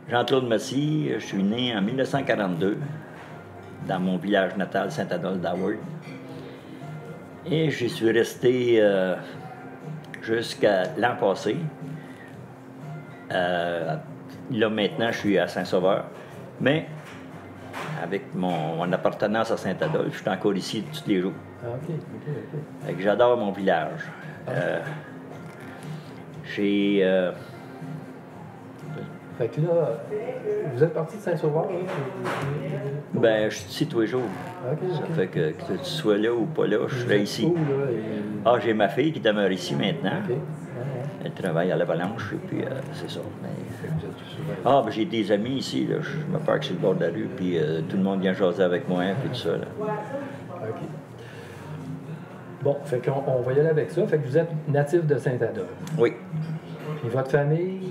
Jean-Claude Massy, je suis né en 1942 dans mon village natal, Saint-Adolphe d'Howard. Et j'y suis resté jusqu'à l'an passé. Là, maintenant, je suis à Saint-Sauveur. Mais avec mon appartenance à Saint-Adolphe, je suis encore ici tous les jours. Ah, OK. Fait que j'adore mon village. J'ai... Fait que là, vous êtes parti de Saint-Sauveur, là? Ben, je suis ici tous les jours. OK. Ça fait que tu sois là ou pas là, je serai ici. Où, là, Ah, j'ai ma fille qui demeure ici maintenant. OK. Elle travaille à l'Avalanche, et puis c'est ça. Mais... Fait que vous êtes souvent... Ah, ben, j'ai des amis ici, là. Je me parque sur le bord de la rue, puis tout le monde vient jaser avec moi, puis tout ça, là. OK. Bon, fait qu'on va y aller avec ça. Fait que vous êtes natif de Saint-Adolphe. Oui, Puis votre famille,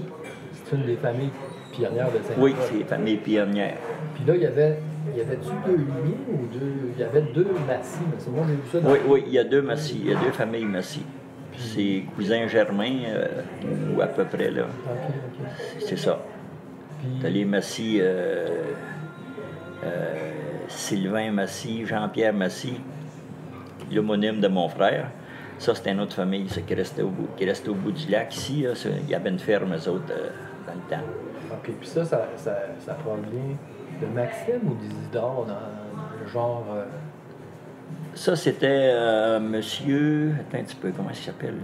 c'est une des familles pionnières de Saint-Adolphe. oui, c'est famille pionnière. Puis là, il y avait-tu deux liens ou deux... Il y avait deux Massy, mais c'est moi j'ai vu ça dans... Oui, oui, il y a deux Massy, il y a deux familles Massy. C'est cousin germain, ou à peu près, là. OK. C'est ça. Puis... T'as les Massy, Sylvain Massy, Jean-Pierre Massy, l'homonyme de mon frère. Ça, c'était une autre famille, ça, qui restait au bout du lac. Ici, là, il y avait une ferme, eux autres, dans le temps. OK. Puis ça provient de Maxime ou d'Isidore, dans le genre... Ça, c'était monsieur... Attends un petit peu, comment il s'appelle?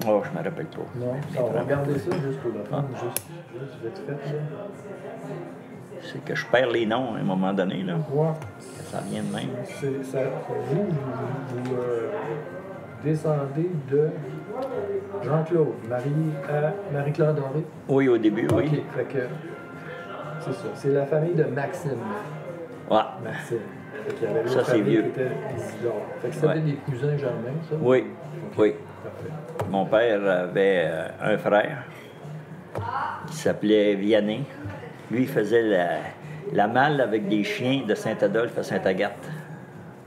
Oh, je me rappelle pas. Non, Mais on va vraiment regarder pas. ça juste pour le fun, juste vite fait, là. C'est que je perds les noms à un moment donné, là. Ouais. Ça vient de même. Vous descendez de Jean-Claude, Marie-Claude Doré. Oui, au début, oui. OK, fait que c'est ça. C'est la famille de Maxime. Ouais. Maxime. Fait qu'il y avait l'autre Ça, c'est famille vieux. qui était Isidore. Fait que c'était Ouais. des cousins germains, ça? Oui, OK, oui. parfait. Mon père avait un frère qui s'appelait Vianney. Lui, il faisait la malle avec des chiens de Saint-Adolphe à Sainte-Agathe.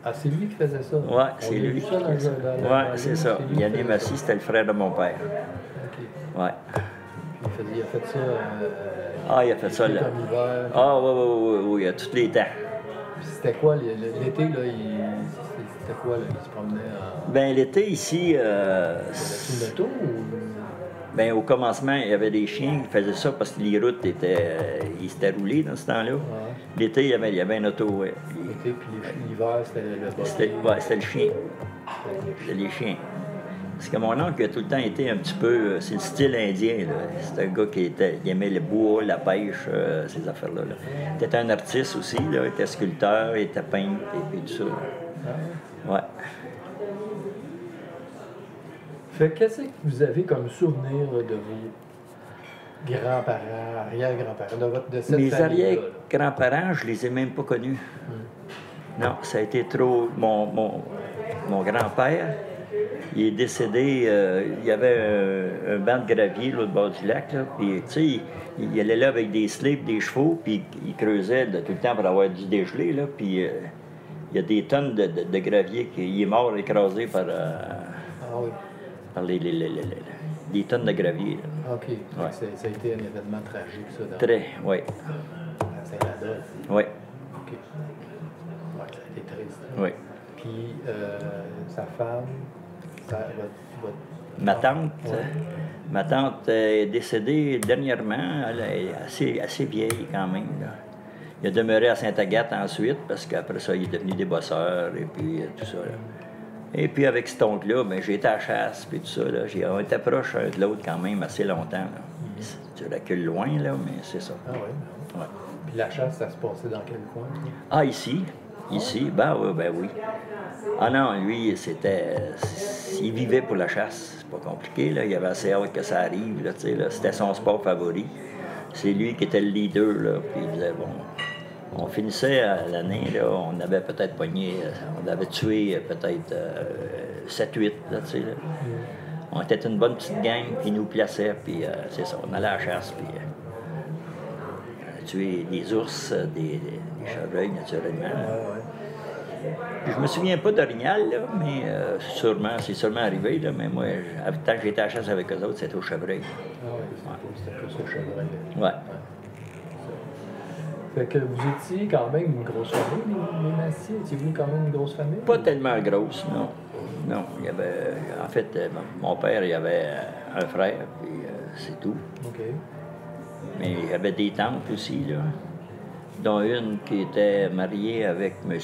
Ah, c'est lui qui faisait ça? Oui, c'est lui. Vu ça dans le- Oui, c'est ça. lui qui Vianney faisait Massy, c'était le frère de mon père. ça. OK. Oui. Puis il a fait ça... Ah, il a fait ça, là. En hiver. Ah, oui, à tous les temps. Puis c'était quoi, l'été, là, c'était quoi, là, il se promenait en... Ben l'été, ici, Sous l'auto ou... ben, au commencement, il y avait des chiens qui faisaient ça parce que les routes ils s'étaient roulés dans ce temps-là. Ouais. L'été, il y avait un auto, ouais. L'été, puis l'hiver, c'était le C'était le chien. C'était les chiens. Parce que mon oncle a tout le temps été un petit peu... c'est le style indien, là. C'est un gars qui aimait le bois, la pêche, ces affaires-là. Là. Il était un artiste aussi, là. Il était sculpteur, il était peintre et tout ça. Ouais. Fait qu'est-ce que vous avez comme souvenir là, de vos grands-parents, arrière-grands-parents, de cette Mes famille-là? arrière-grands-parents, je les ai même pas connus. Non, ça a été trop... Mon grand-père, il est décédé, il y avait un banc de gravier, l'autre bord du lac, là, puis, tu sais, il allait là avec des slips, des chevaux, puis il creusait tout le temps pour avoir du dégelé, là, puis il y a des tonnes de gravier qui est mort écrasé par Ah oui, des tonnes de gravier. Là. OK. Ouais. Ça a été un événement tragique, ça, dans Très, oui, à Saint-Adolphe. oui, OK. Ouais, ça a été triste. oui. Puis sa femme, votre... Ma tante, Ouais. ma tante est décédée dernièrement. Elle est assez vieille quand même. Là. Il a demeuré à Sainte-Agathe ensuite parce qu'après ça, il est devenu des bosseurs et puis tout ça. Là. Et puis avec cet oncle-là, ben, j'ai été à la chasse puis tout ça. Là. On était proches un de l'autre quand même assez longtemps. Là. Tu recules loin, là, mais c'est ça. Ah oui. Ouais. Puis la chasse, ça se passait dans quel coin? Ah, ici? Ici? Ben oui. Ah non, lui, il vivait pour la chasse. C'est pas compliqué, là. Il avait assez hâte que ça arrive, là, tu sais, là. C'était son sport favori. C'est lui qui était le leader, là. Puis il disait, bon... On finissait à l'année, là, on avait peut-être pogné... on avait tué peut-être 7-8, là, tu sais, là. On était une bonne petite gang, puis ils nous plaçaient, puis c'est ça, on allait à la chasse, puis... on a tué des ours, des chevreuils, naturellement. Ouais. Je me souviens pas d'Orignal, là, mais sûrement, c'est sûrement arrivé, là, mais moi, tant que j'étais à la chasse avec eux autres, c'était au chevreuil. Ah oui, c'était plus au chevreuil. Ouais. Fait que vous étiez quand même une grosse famille, les Massy? Étiez-vous quand même une grosse famille? Pas tellement grosse, non. Non, il y avait... En fait, mon père, il avait un frère, puis c'est tout. OK. Mais il y avait des tantes aussi, là, dont une qui était mariée avec M.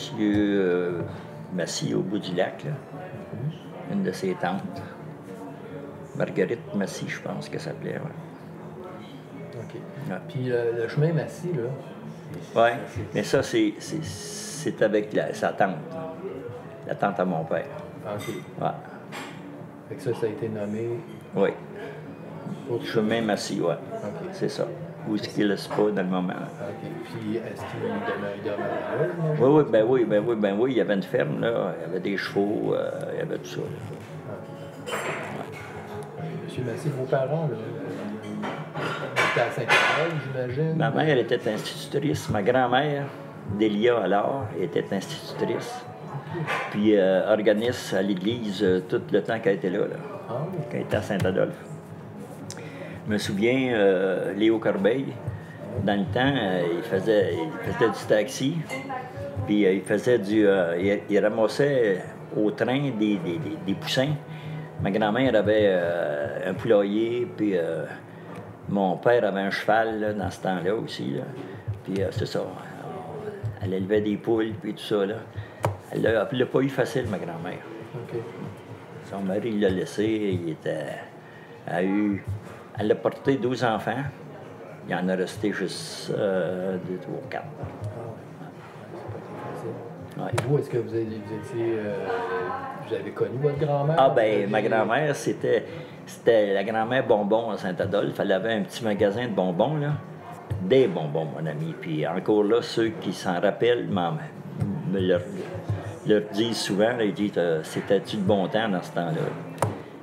Massy au bout du lac, là. Une de ses tantes. Marguerite Massy, je pense qu'elle s'appelait, ouais. OK. Ouais. Puis le chemin Massy, là... Oui, mais ça, c'est avec sa tante. La tante à mon père. OK. Ouais. Fait que ça a été nommé... Oui. Autre Chemin Massy, oui. OK. C'est ça. Où est-ce qu'il est pas dans le moment? OK. Puis est-ce qu'il demeure là? j'imagine? Oui, il y avait une ferme, là. Il y avait des chevaux, il y avait tout ça. Monsieur Massy, vos parents, là, étaient à Saint-Paul, j'imagine? Ma mère était institutrice. Ma grand-mère, Délia alors, était institutrice. Puis organiste à l'église tout le temps qu'elle était là, Ah oui. quand elle était à Saint-Adolphe. Je me souviens, Léo Corbeil, dans le temps, il faisait du taxi, puis il faisait il ramassait au train des poussins. Ma grand-mère avait un poulailler, puis mon père avait un cheval là, dans ce temps-là aussi. Là. Puis c'est ça, elle élevait des poules, puis tout ça. Là. Elle l'a pas eu facile, ma grand-mère. OK. Son mari l'a laissé, elle a porté 12 enfants. Il en a resté juste 2, 3, 4. Ah oui. C'est pas très facile. Ouais. Et vous, est-ce que vous avez connu votre grand-mère? Ah ben, ma grand-mère, c'était la grand-mère Bonbon à Saint-Adolphe. Elle avait un petit magasin de bonbons, là. Des bonbons, mon ami. Puis encore là, ceux qui s'en rappellent me leur disent souvent, là, ils disent c'était-tu de bon temps dans ce temps-là?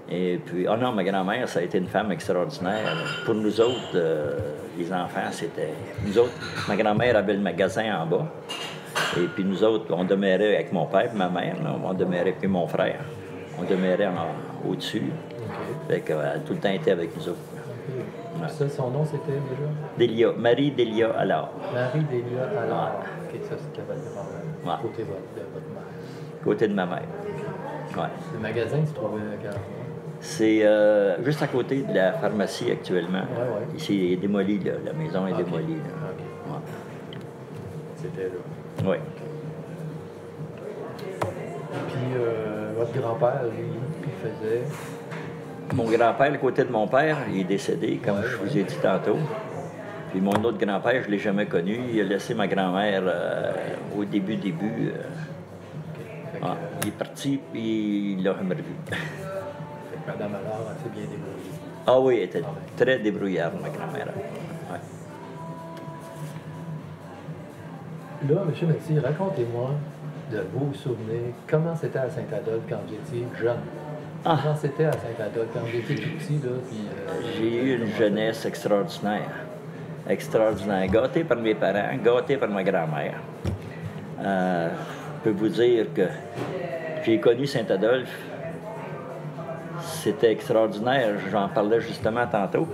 Et puis, oh non, ma grand-mère, ça a été une femme extraordinaire. Pour nous autres, les enfants, c'était... Nous autres, ma grand-mère avait le magasin en bas. Et puis nous autres, on demeurait avec mon père et ma mère, là, on demeurait, puis mon frère. On demeurait au-dessus. OK. Fait qu'elle a tout le temps été avec nous autres. OK. Ouais. Ça, son nom, c'était déjà? Délia, Marie Délia alors. Marie Délia alors. OK, ça, c'était votre grand-mère. Ouais. Côté de votre mère. Côté de ma mère. Ouais. Le magasin se trouvait à quel endroit? C'est juste à côté de la pharmacie actuellement. Ouais. Ici, il est démoli, là. La maison est OK. démolie. Là. OK. Ouais. C'était là. Oui. Puis votre grand-père, lui, il faisait... Mon grand-père, le côté de mon père, il est décédé, comme Ouais, je vous ai dit tantôt. Puis mon autre grand-père, je ne l'ai jamais connu. Il a laissé ma grand-mère au début. OK. Fait que, Il est parti, puis il l'a jamais revu. fait que Madame Allard, elle s'est bien débrouillée. Ah oui, elle était très débrouillarde, ma grand-mère. Ouais. Là, M. Massy, racontez-moi de vos souvenirs. Comment c'était à Saint-Adolphe quand vous étiez jeune? Ah. Comment c'était à Saint-Adolphe quand vous étiez tout petit, là? Puis, J'ai eu une jeunesse extraordinaire. Extraordinaire. Gâté par mes parents, gâté par ma grand-mère. Je peux vous dire que j'ai connu Saint-Adolphe. C'était extraordinaire. J'en parlais justement tantôt.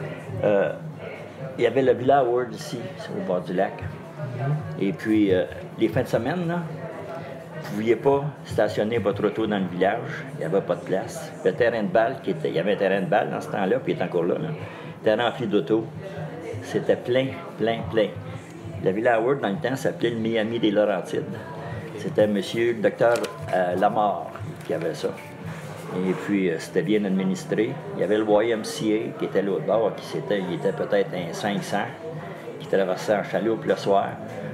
Il y avait le Villa Howard ici, au bord du lac. Et puis, les fins de semaine, là, vous ne pouviez pas stationner votre auto dans le village. Il n'y avait pas de place. Le terrain de balle, il y avait un terrain de balle dans ce temps-là, puis il est encore là. Était rempli d'autos. C'était plein. La Villa Howard, dans le temps, s'appelait le Miami des Laurentides. C'était monsieur le docteur Lamar qui avait ça. Et puis, c'était bien administré. Il y avait le YMCA qui était l'autre bord, il était peut-être un 500, qui traversait en chaloupe le soir.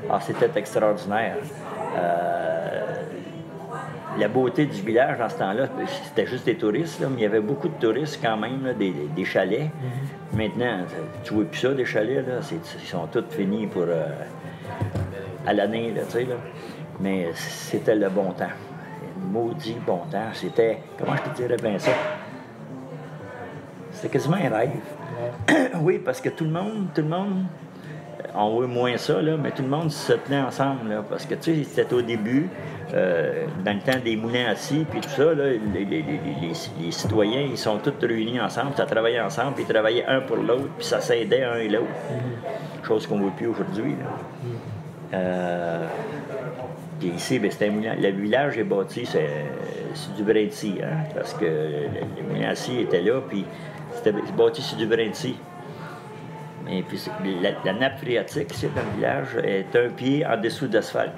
Alors, c'était extraordinaire. La beauté du village dans ce temps-là, c'était juste des touristes, là, mais il y avait beaucoup de touristes quand même, là, des chalets. Maintenant, tu vois plus ça, des chalets, là, ils sont tous finis pour à l'année, là, tu sais, là. Mais c'était le bon temps. Maudit bon temps. C'était, comment je te dirais bien ça? C'était quasiment un rêve. Oui, parce que tout le monde on voit moins ça, là, mais tout le monde se tenait ensemble, là, parce que, tu sais, c'était au début, dans le temps des moulins assis, puis tout ça, là, les citoyens, ils sont tous réunis ensemble, ça travaillait ensemble, puis ils travaillaient un pour l'autre, puis ça s'aidait un et l'autre. Chose qu'on ne voit plus aujourd'hui, là. Puis ici, ben, c'était un moulin. Le village est bâti, c'est du brin de scie, hein, parce que les moulins assis étaient là, puis c'était bâti sur du brin de scie. Et puis la nappe phréatique ici dans le village est un pied en dessous d'asphalte.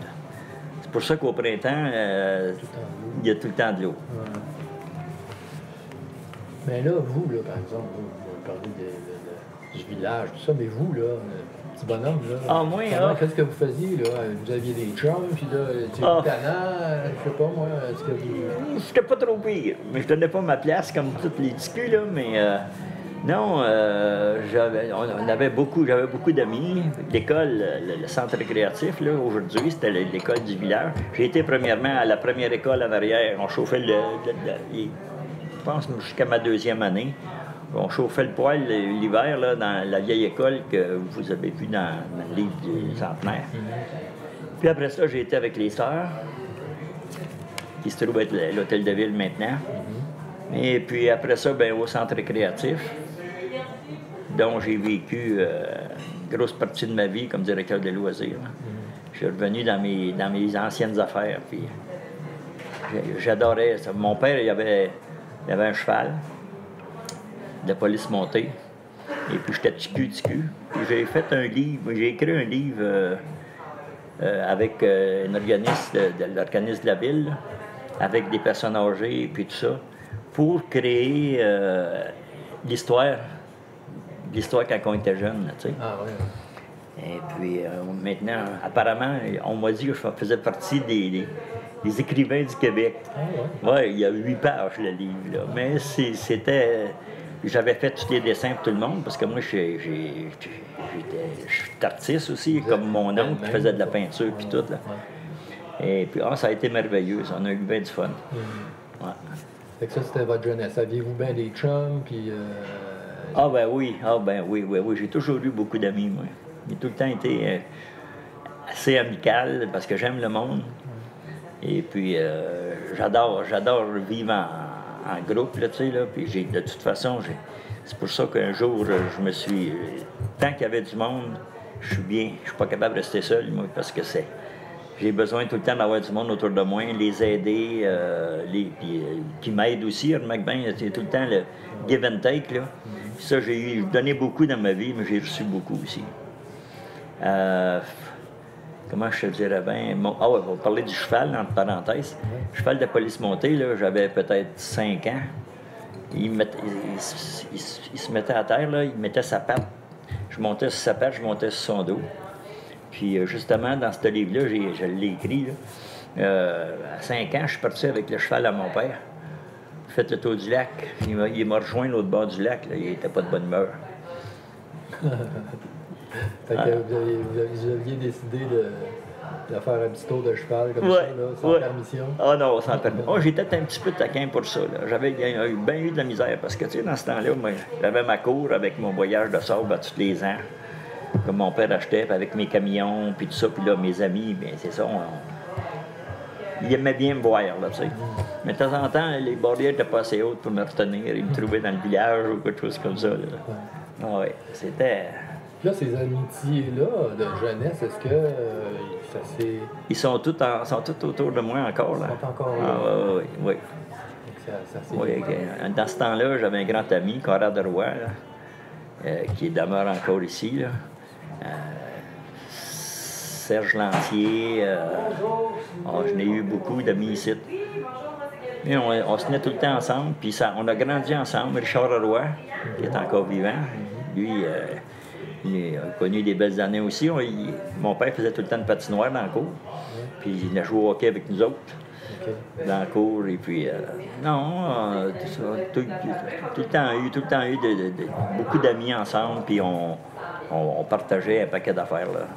C'est pour ça qu'au printemps, il y a tout le temps de l'eau. Ouais. Mais là, vous, là, par exemple, vous parlez du village, tout ça, mais vous, là, petit bonhomme, là, Ah, moi, ah. qu'est-ce que vous faisiez, là? Vous aviez des chums, puis là, tu tannant, je sais pas, moi, est-ce que vous... C'était pas trop pire, mais je donnais pas ma place comme tous les petits culs, là, mais... Non, j'avais beaucoup d'amis. L'école, le centre récréatif, là, aujourd'hui, c'était l'école du village. J'ai été premièrement à la première école en arrière. On chauffait je pense jusqu'à ma 2e année. On chauffait le poêle l'hiver là, dans la vieille école que vous avez vue dans le livre du centenaire. Puis après ça, j'ai été avec les sœurs, qui se trouve être l'hôtel de ville maintenant. Et puis après ça, ben, au centre récréatif, dont j'ai vécu une grosse partie de ma vie comme directeur de loisirs. Je suis revenu dans mes anciennes affaires. Puis j'adorais ça. Mon père, il avait un cheval de police montée. Et puis j'étais ticu. Puis j'ai fait un livre, j'ai écrit un livre avec un organisme de l'organisme de la ville, avec des personnes âgées et puis tout ça, pour créer l'histoire quand on était jeune, tu sais. Ah, ouais. Et puis maintenant, apparemment, on m'a dit que je faisais partie des écrivains du Québec. Ah, ouais. Ouais, il y a 8 pages, le livre, là. Mais c'était... J'avais fait tous les dessins pour tout le monde, parce que moi, je suis artiste aussi, comme mon oncle, qui faisait de la peinture puis tout, là. Et puis, ça a été merveilleux, on a eu bien du fun. Ouais. Fait que ça, c'était votre jeunesse. Aviez-vous bien des chums, puis... Ah ben oui, j'ai toujours eu beaucoup d'amis, moi. J'ai tout le temps été assez amical, parce que j'aime le monde. Et puis, j'adore vivre en groupe, là, tu sais, là. Puis de toute façon, c'est pour ça qu'un jour, je me suis... Tant qu'il y avait du monde, je suis bien. Je suis pas capable de rester seul, moi, parce que j'ai besoin tout le temps d'avoir du monde autour de moi, les aider, qui m'aident aussi. Remarque bien, c'est tout le temps le give and take, là. Puis ça, j'ai donné beaucoup dans ma vie, mais j'ai reçu beaucoup aussi. Comment je te dirais bien? On va parler du cheval, entre parenthèses. Le cheval de police montée, là, j'avais peut-être 5 ans. Il se mettait à terre, là, il mettait sa patte. Je montais sur sa patte, je montais sur son dos. Puis justement, dans ce livre-là, je l'ai écrit, là. À 5 ans, je suis parti avec le cheval à mon père. J'ai fait le tour du lac. Il m'a rejoint l'autre bord du lac, là. Il n'était pas de bonne humeur. Fait que vous aviez décidé de faire un petit tour de cheval comme ça, là, sans permission? Ah non, sans permission. Oh, j'étais un petit peu taquin pour ça. J'avais bien eu de la misère parce que, tu sais, dans ce temps-là, moi, j'avais ma cour avec mon voyage de sable à tous les ans, comme mon père achetait, puis avec mes camions, puis tout ça. Puis là, mes amis, bien, c'est ça, ils aimaient bien me voir, là, tu sais. Mais de temps en temps, les barrières étaient pas assez hautes pour me retenir. Ils me trouvaient dans le village ou quelque chose comme ça, là. Ah ouais, c'était... Là, ces amitiés-là de jeunesse, est-ce que ça s'est... Ils sont tous autour de moi encore, là. Ils sont encore là? Ah, oui. Ça s'est... Oui, dans ce temps-là, j'avais un grand ami, Conrad Roy, qui demeure encore ici, là. Serge Lantier, je n'ai eu beaucoup d'amis ici. Et on se tenait tout le temps ensemble, puis on a grandi ensemble. Richard Roy, qui est encore vivant, lui, il a connu des belles années aussi. Mon père faisait tout le temps de patinoire dans la cour, puis il a joué au hockey avec nous autres, dans la cour, et puis, tout le temps eu beaucoup d'amis ensemble, puis on partageait un paquet d'affaires, là.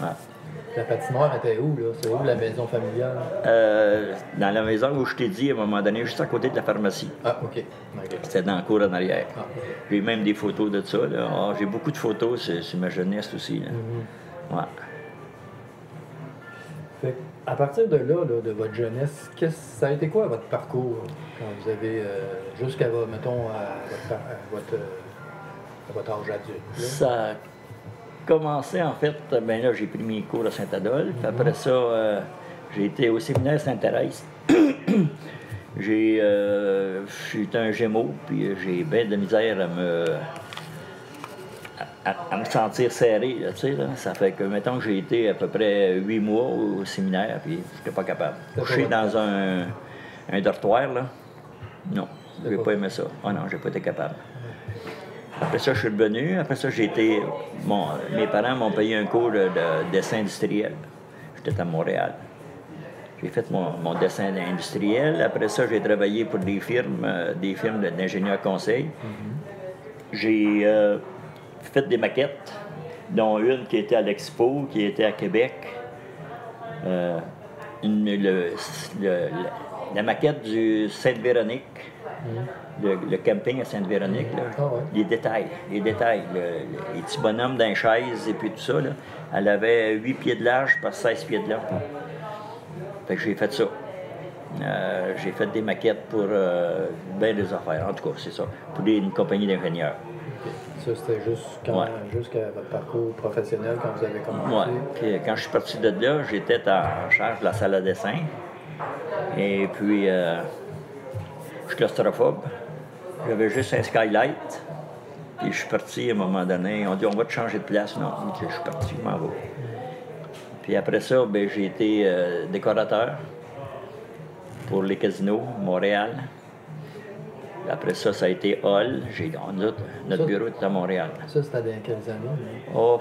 Ouais. La patinoire était où, là? C'est où la maison familiale? Dans la maison où je t'ai dit, à un moment donné, juste à côté de la pharmacie. Ah, OK. C'était dans la cour en arrière. Ah, OK. J'ai même des photos de ça. Là. Ah, j'ai beaucoup de photos sur ma jeunesse aussi. Là. Ouais. Fait à partir de là, de votre jeunesse, ça a été quoi votre parcours quand vous avez, jusqu'à, mettons, à votre âge adulte? Là? Ça a commencé, en fait, ben là, j'ai pris mes cours à Saint-Adolphe. Après ça, j'ai été au séminaire Sainte-Thérèse. J'ai été un Gémeaux, puis j'ai bien de misère à me sentir serré, là, tu sais, là. Ça fait que, mettons que j'ai été à peu près 8 mois au séminaire, puis j'étais pas capable. Coucher dans un dortoir, là, non, j'ai pas aimé ça. Ah non, j'ai pas été capable. Après ça, je suis revenu. Après ça, j'ai été... mes parents m'ont payé un cours de dessin industriel. J'étais à Montréal. J'ai fait mon dessin industriel. Après ça, j'ai travaillé pour des firmes d'ingénieurs conseils. J'ai fait des maquettes, dont une qui était à l'Expo, qui était à Québec. La maquette du Sainte-Véronique, le camping à Sainte-Véronique, là, les détails, les petits bonhommes dans les chaises et puis tout ça, là, elle avait 8 pieds de large par 16 pieds de long. Fait que j'ai fait ça. J'ai fait des maquettes pour bien des affaires, en tout cas, c'est ça, pour une compagnie d'ingénieurs. Okay. Ça, c'était jusqu'à votre parcours professionnel quand vous avez commencé? Oui. Puis quand je suis parti de là, j'étais en charge de la salle à dessin. Et puis, je suis claustrophobe. J'avais juste un skylight. Puis je suis parti à un moment donné. On dit, on va te changer de place. Non, je suis parti, je m'en vais. Puis après ça, ben, j'ai été décorateur pour les casinos, Montréal. Après ça, ça a été Hall. Notre bureau était à Montréal. Ça, c'était dans quelles années? Oh,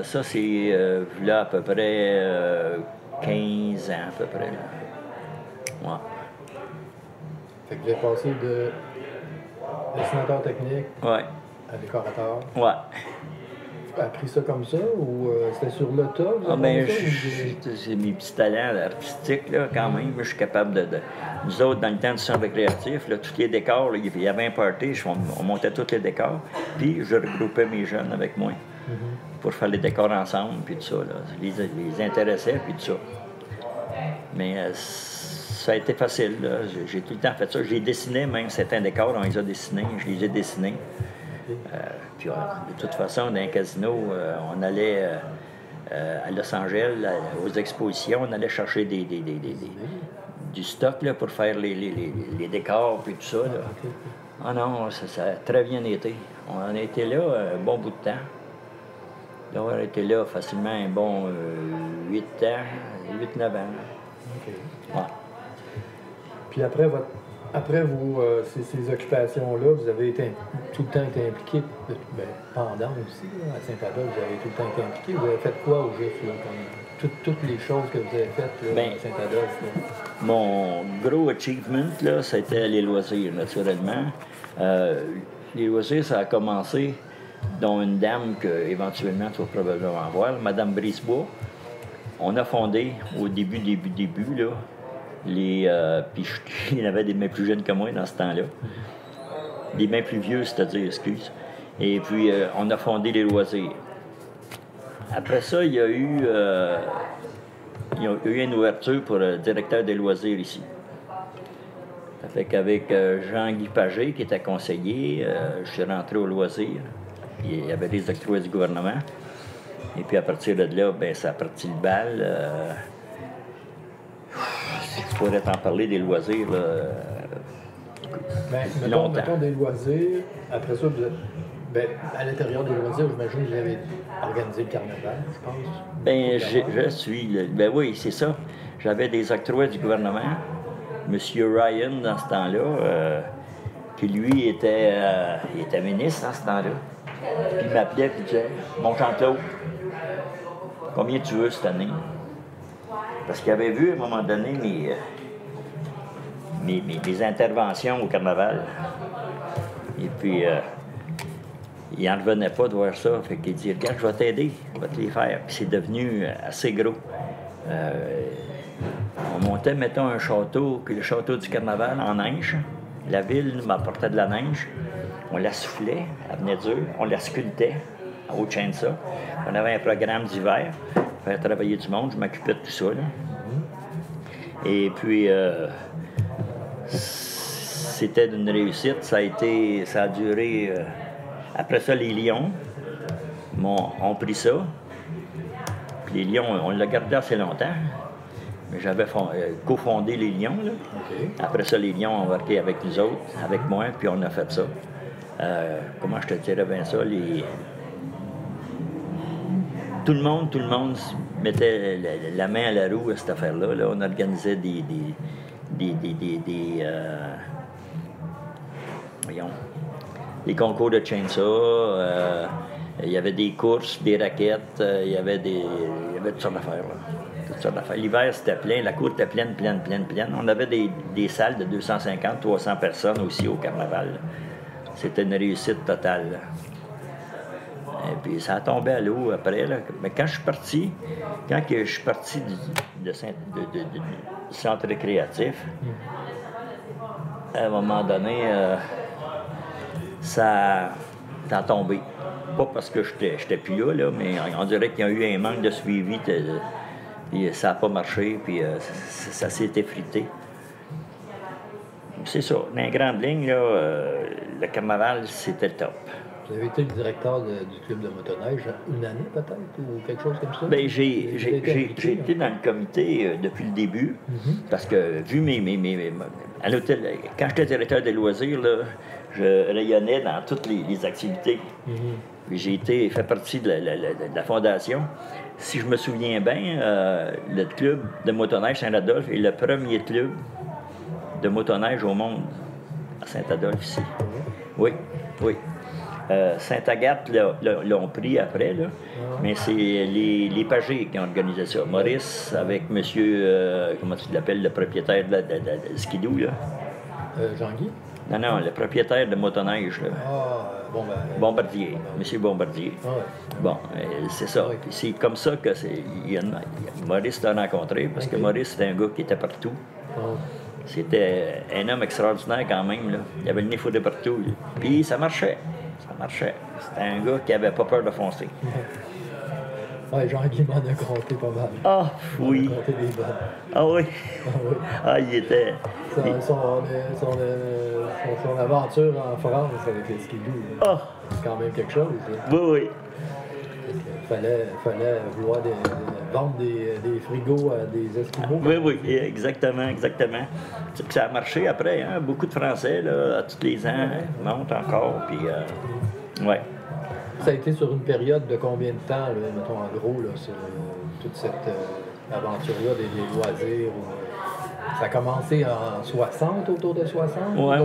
ça, c'est là à peu près 15 ans, à peu près. Là. Ouais. Fait que vous avez passé de dessinateur technique à décorateur. Ouais. Tu as appris ça comme ça ou c'était sur le tas? J'ai mes petits talents artistiques, là, quand même. Je suis capable de... Nous autres, dans le temps du centre récréatif, là, tous les décors, là, il y avait un party, on montait tous les décors, puis je regroupais mes jeunes avec moi pour faire les décors ensemble, puis tout ça. Là. Les intéressais, puis tout ça. Mais ça a été facile. Là. J'ai tout le temps fait ça. J'ai dessiné même certains décors, on les a dessinés, je les ai dessinés. Puis de toute façon, dans un casino, on allait à Los Angeles, aux expositions, on allait chercher du stock là, pour faire les décors puis tout ça. Là. Ah non, ça a très bien été. On a été là un bon bout de temps. Là, on a été là facilement un bon 8 ans, 8-9 ans. Okay. Ouais. Puis après ces occupations-là, vous avez tout le temps été impliqué, pendant aussi, là, à Saint-Adolphe, vous avez tout le temps été impliqué. Vous avez fait quoi au juste, là, toutes les choses que vous avez faites là, à Saint-Adolphe? Là? Mon gros achievement, là, c'était les loisirs, naturellement. Les loisirs, ça a commencé, dont une dame que éventuellement tu vas probablement voir, Madame Brisebois. On a fondé au début, là, puis il y en avait des mains plus jeunes que moi dans ce temps-là. Des mains plus vieux, c'est-à-dire, excuse. Et puis, on a fondé les loisirs. Après ça, il y a eu une ouverture pour le directeur des loisirs ici. Ça fait qu'avec Jean-Guy Pagé, qui était conseiller, je suis rentré au loisir. Puis, il y avait des octrois du gouvernement. Et puis, à partir de là, ben, ça a parti le bal. Tu pourrais t'en parler des loisirs, là, mettons des loisirs, après ça, à l'intérieur des loisirs, j'imagine que vous avez organisé le carnaval, je pense. Oui, c'est ça. J'avais des octrois du gouvernement. M. Ryan, dans ce temps-là, qui lui était ministre dans ce temps-là. Puis il m'appelait et disait, mon Jean-Claude, combien tu veux cette année? Parce qu'il avait vu à un moment donné mes interventions au carnaval. Et puis, il n'en revenait pas de voir ça. Fait qu'il dit, regarde, je vais t'aider, je vais te les faire. Puis c'est devenu assez gros. On montait, mettons, un château, le château du Carnaval, en neige. La ville m'apportait de la neige. On la soufflait, elle venait dure. On la sculptait au chainsaw. On avait un programme d'hiver, faire travailler du monde. Je m'occupais de tout ça, là. Et puis, c'était d'une réussite. Ça a duré... après ça, les Lions ont pris ça. Puis les Lions, on l'a gardé assez longtemps. Mais j'avais cofondé les Lions, là. OK. Après ça, les Lions ont embarqué avec nous autres, avec moi, puis on a fait ça. Comment je te dirais bien ça? Tout le monde mettait la main à la roue à cette affaire-là. Là. On organisait des concours de chainsaw. Il y avait des courses, des raquettes. Il y avait toutes sortes d'affaires. Là. Toutes sortes d'affaires. L'hiver, c'était plein. La cour était pleine. On avait des salles de 250, 300 personnes aussi au carnaval. C'était une réussite totale. Là. Et puis ça a tombé à l'eau après. Là. Mais quand je suis parti du centre récréatif, à un moment donné, ça a tombé. Pas parce que j'étais plus là, mais on dirait qu'il y a eu un manque de suivi. Puis ça n'a pas marché, puis ça s'est effrité. C'est ça. Dans les grandes lignes, là, le carnaval, c'était le top. Vous avez été le directeur du club de motoneige une année peut-être, ou quelque chose comme ça? Bien, j'ai été dans le comité depuis le début, parce que vu à l'hôtel, quand j'étais directeur des loisirs, là, je rayonnais dans toutes les activités. Puis j'ai fait partie de la fondation. Si je me souviens bien, le club de motoneige Saint-Adolphe est le premier club de motoneige au monde à Saint-Adolphe ici. Oui. Sainte-Agathe l'ont pris après, là. Mais c'est les Pagés qui ont organisé ça. Maurice, avec monsieur, comment tu l'appelles, le propriétaire de Skidoo, là. Jean-Guy? Non, le propriétaire de motoneige, là. Bombardier, monsieur Bombardier. Bon, c'est ça. Puis c'est comme ça que Maurice l'a rencontré, parce que Maurice, c'était un gars qui était partout. C'était un homme extraordinaire quand même, là. Il avait le nez foudé partout, là. Puis ça marchait. C'était un gars qui avait pas peur de foncer. Oui, Jean-Guy m'en a compté pas mal. Ah, oui. Il a compté des bonnes. Ah oui? Oui. Ah, il était... Son aventure en France avec les skidoo, c'est quand même quelque chose. Là. Oui. Il fallait vendre des frigos à des Esquimaux. Oui, exactement. Ça a marché après, hein? Beaucoup de Français, là, à tous les ans, montent encore, puis... ouais. Ça a été sur une période de combien de temps, là, mettons en gros, là, sur toute cette aventure-là des loisirs? Ça a commencé en 60, autour de 60? Oui,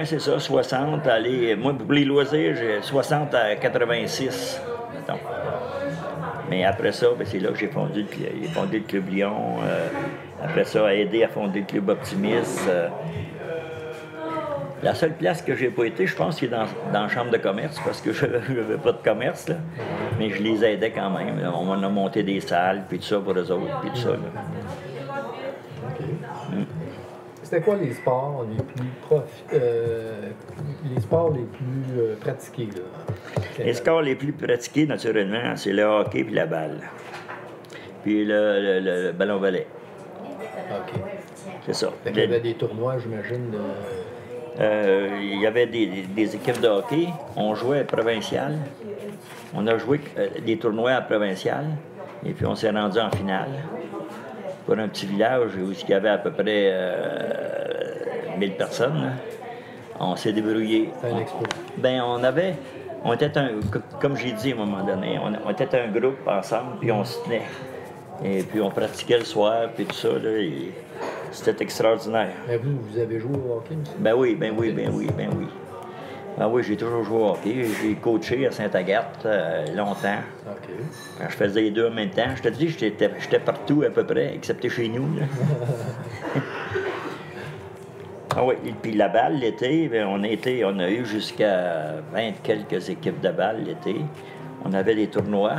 c'est ça, 60. Moi, pour les loisirs, j'ai 60 à 86, mettons. Mais après ça, c'est là que j'ai fondé le Club Lyon. Après ça, aidé à fonder le Club Optimiste. La seule place que j'ai pas été, je pense, c'est dans la chambre de commerce, parce que je n'avais pas de commerce, là. Mais je les aidais quand même. Là. On a monté des salles, puis tout ça pour eux autres, puis tout ça. Là. OK. C'était quoi les sports les plus pratiqués, là? Les sports les plus pratiqués, naturellement, c'est le hockey et la balle. Puis le ballon-volley. OK. C'est ça. Il y avait des tournois, j'imagine, il y avait des équipes de hockey. On jouait provincial. On a joué des tournois à provincial. Et puis on s'est rendu en finale. Pour un petit village où il y avait à peu près 1000 personnes. Là. On s'est débrouillé. C'est un exploit. On était comme j'ai dit à un moment donné, on était un groupe ensemble, puis on se tenait. Et puis on pratiquait le soir, puis tout ça, là, et c'était extraordinaire. Mais vous avez joué au hockey aussi? Ben oui. Ben oui, j'ai toujours joué au hockey. J'ai coaché à Sainte-Agathe longtemps. OK. Quand je faisais les deux en même temps. Je te dis, j'étais partout à peu près, excepté chez nous. Là. Ah oui, et puis la balle, l'été, on a eu jusqu'à 20 quelques équipes de balle l'été. On avait des tournois.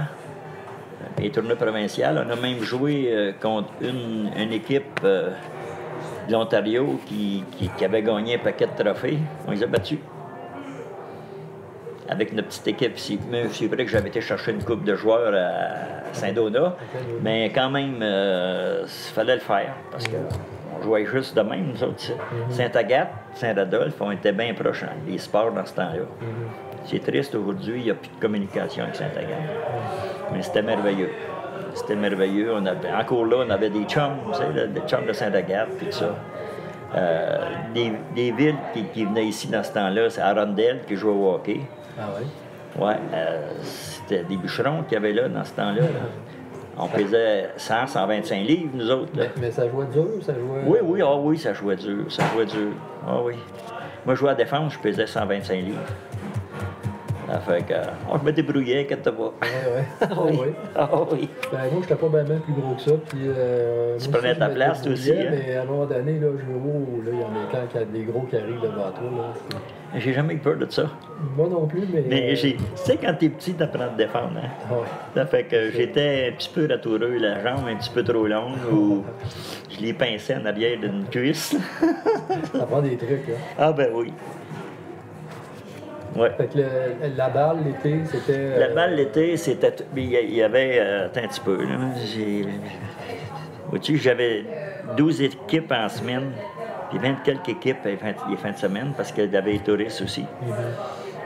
les tournois provinciaux. On a même joué contre une équipe de l'Ontario qui avait gagné un paquet de trophées. On les a battus. Avec notre petite équipe ici. Mais c'est vrai que j'avais été chercher une coupe de joueurs à Saint-Donat, mais quand même, il fallait le faire, parce qu'on jouait juste de même, nous autres. Saint-Agathe, Saint-Radolphe, on était bien proches, hein, les sports dans ce temps-là. C'est triste aujourd'hui, il n'y a plus de communication avec Saint-Agathe. Mais c'était merveilleux. C'était merveilleux. Encore là, on avait des chums, tu sais, des chums de Saint-Agathe, puis tout ça. Des villes qui venaient ici dans ce temps-là, c'est Arundel qui jouait au hockey. Ah oui? Oui, c'était des bûcherons qu'il y avait là dans ce temps-là. Là. On pesait 100, 125 livres, nous autres. Là. Mais ça jouait dur, ça jouait... Oui, oui, oui, ça jouait dur, ça jouait dur. Ah oui. Moi, je jouais à défense, je pesais 125 livres. Ça fait que, je me débrouillais, inquiète-toi pas. Oui. Ah oui. Ben, moi, j'étais pas bien plus gros que ça. Puis, tu prenais ta place, toi aussi. Hein? Mais à un moment donné, là, il y en a quand il y a des gros qui arrivent devant toi. Là, j'ai jamais eu peur de ça. Moi non plus, mais... tu sais, quand t'es petit, t'apprends à te défendre, hein? Oui. Ça fait que j'étais un petit peu ratoureux, la jambe un petit peu trop longue, ou je les pinçais en arrière d'une cuisse. Ça prend des trucs, hein? Ah ben oui. Ouais. Fait que la balle, l'été, c'était... La balle, l'été, c'était... Il y avait... attends un petit peu, là. Vois-tu, j'avais 12 équipes en semaine, puis 20 quelques équipes les fins de semaine, parce qu'il y avait les touristes aussi.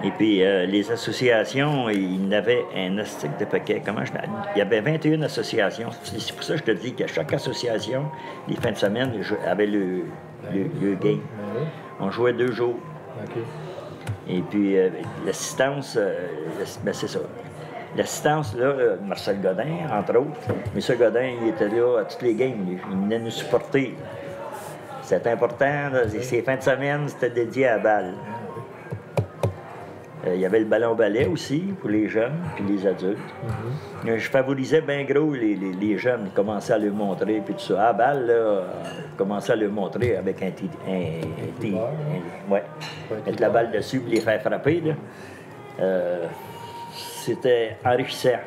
Et puis, les associations, il y en avait un astic de paquet. Il y avait 21 associations. C'est pour ça que je te dis qu'à chaque association, les fins de semaine, avait le game. On jouait 2 jours. OK. Et puis, l'assistance, ben c'est ça. L'assistance, là, Marcel Godin, entre autres. M. Godin, il était là à toutes les games. Il venait nous supporter. C'était important. Là, ces fins de semaine, c'était dédié à la balle. Il y avait le ballon-ballet aussi, pour les jeunes puis les adultes. Je favorisais bien gros les jeunes. Je commençais à leur montrer, puis tout ça. À la balle, là, je commençais à leur montrer avec ouais. Mettre la balle dessus puis les faire frapper, là. C'était enrichissant.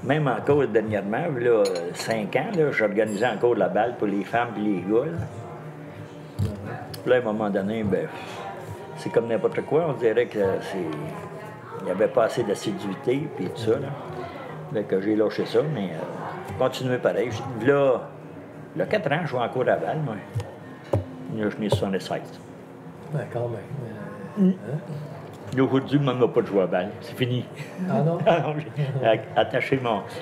Même encore dernièrement, là, 5 ans, là, j'organisais encore la balle pour les femmes et les gars. Là. Puis là, à un moment donné, ben, c'est comme n'importe quoi. On dirait que il n'y avait pas assez d'assiduité puis tout ça. Là. Fait que j'ai lâché ça, mais continué pareil. Là, 4 ans, je joue encore à la balle, moi. Là, je n'ai 76. Ouais, quand même. Là, aujourd'hui, je ne pas de jouer à la balle. C'est fini. Ah non?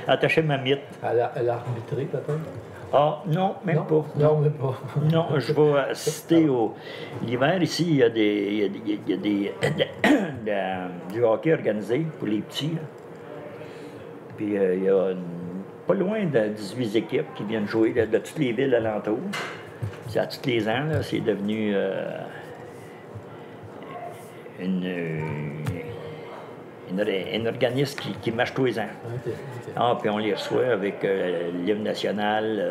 Attaché ma mythe. Elle a arbitré, peut-être? Ah, non, même pas. Non, même pas. Non, je vais assister au... L'hiver, ici, il y a du hockey organisé pour les petits. Là. Puis il y a pas loin de 18 équipes qui viennent jouer là, de toutes les villes alentours. C'est à tous les ans, là, c'est devenu un organisme qui marche tous les ans. Okay. Ah, puis on les reçoit avec l'hymne national,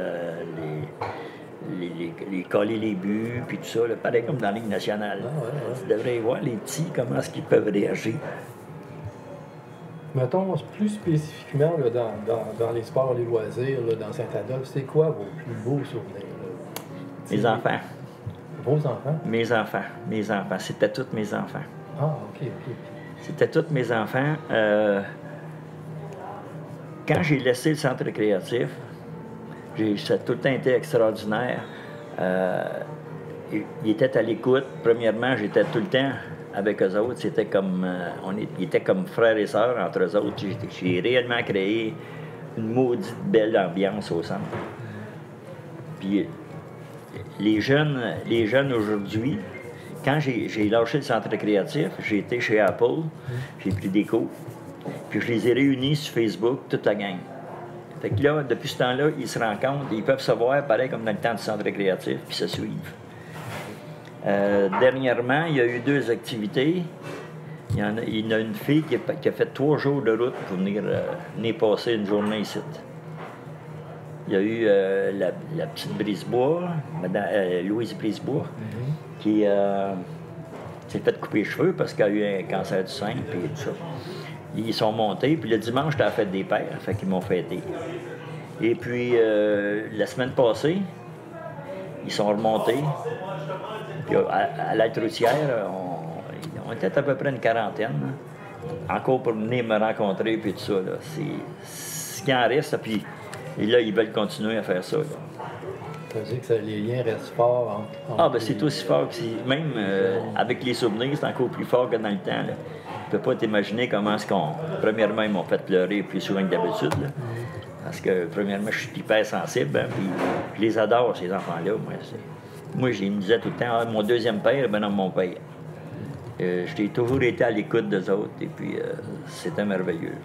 les coller les buts, puis tout ça, là, pareil comme dans la Ligue nationale. Tu devrais voir les petits, comment est-ce qu'ils peuvent réagir. Mettons, plus spécifiquement là, dans les sports, les loisirs, là, dans Saint-Adolphe, c'est quoi vos plus beaux souvenirs? Là? Mes enfants. Vos enfants? Mes enfants. C'était tous mes enfants. Ah, OK. C'était tous mes enfants. Quand j'ai laissé le centre récréatif, ça a tout le temps été extraordinaire. Ils étaient à l'écoute. Premièrement, j'étais tout le temps avec eux autres. C'était comme, ils étaient comme frères et sœurs entre eux autres. J'ai réellement créé une maudite belle ambiance au centre. Puis les jeunes aujourd'hui, quand j'ai lâché le centre récréatif, j'ai été chez Apple, j'ai pris des cours, puis je les ai réunis sur Facebook, toute la gang. Fait que là, depuis ce temps-là, ils se rencontrent, ils peuvent se voir, pareil comme dans le temps du centre récréatif, puis se suivent. Dernièrement, il y a eu 2 activités. Il y en a une fille qui a fait 3 jours de route pour venir passer une journée ici. Il y a eu la petite Brisebois, Madame Louise Brisebois, qui s'est fait couper les cheveux parce qu'elle a eu un cancer du sein et tout ça. Ils sont montés, puis le dimanche, j'étais à la fête des pères, fait qu'ils m'ont fêté. Et puis, la semaine passée, ils sont remontés. Puis à l'Alte routière, on était à peu près une quarantaine, là, encore pour venir me rencontrer, puis tout ça. Là. C'est ce qui en reste, puis et là, ils veulent continuer à faire ça. Là. Ça veut dire que les liens restent forts entre Ben c'est aussi fort que même avec les souvenirs, c'est encore plus fort que dans le temps. Là. Tu peux pas t'imaginer comment est-ce qu'on... Premièrement, ils m'ont fait pleurer plus souvent que d'habitude. Là. Parce que, premièrement, je suis hyper sensible, hein, puis je les adore, ces enfants-là. Moi, je me disais tout le temps, mon deuxième père, ben non, mon père. J'ai toujours été à l'écoute d'eux autres, et puis c'était merveilleux.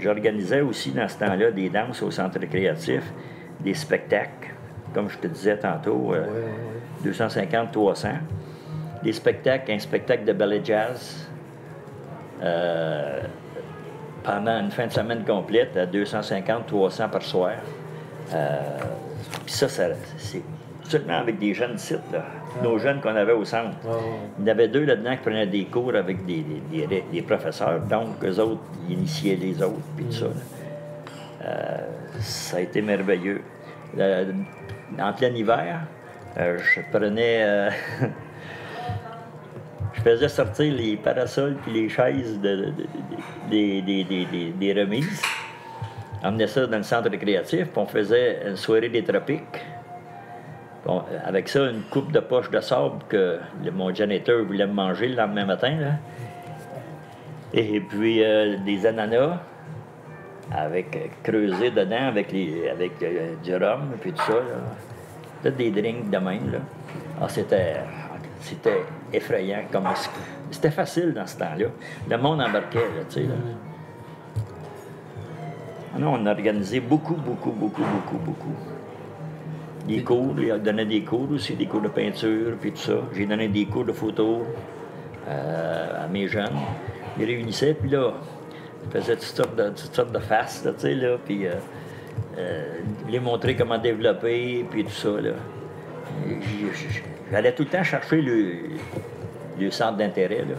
J'organisais aussi, dans ce temps-là, des danses au centre récréatif, des spectacles, comme je te disais tantôt, 250-300. Des spectacles, un spectacle de ballet jazz, pendant une fin de semaine complète, à 250-300 par soir. Puis ça, c'est seulement avec des jeunes sites, là. Nos jeunes qu'on avait au centre. Il y en avait 2 là-dedans qui prenaient des cours avec des professeurs, donc eux autres, ils initiaient les autres, puis tout ça. Ça a été merveilleux. En plein hiver, je prenais... je faisais sortir les parasols puis les chaises des remises. On emmenait ça dans le centre récréatif, puis on faisait une soirée des tropiques. Bon, avec ça, une coupe de poche de sable que mon janitor voulait me manger le lendemain matin. Là. Et puis des ananas creusés dedans avec du rhum, puis tout ça. Là. Des drinks de même. Là. Ah, c'était effrayant. C'était facile dans ce temps-là. Le monde embarquait, là, tu sais. Là. Non, on a organisé beaucoup. Des cours, il donnait des cours aussi, des cours de peinture, puis tout ça. J'ai donné des cours de photo à mes jeunes. Ils réunissaient, puis là, ils faisaient toutes sortes de faces, là, tu sais, là, puis les montrer comment développer, puis tout ça, là. J'allais tout le temps chercher le centre d'intérêt, là.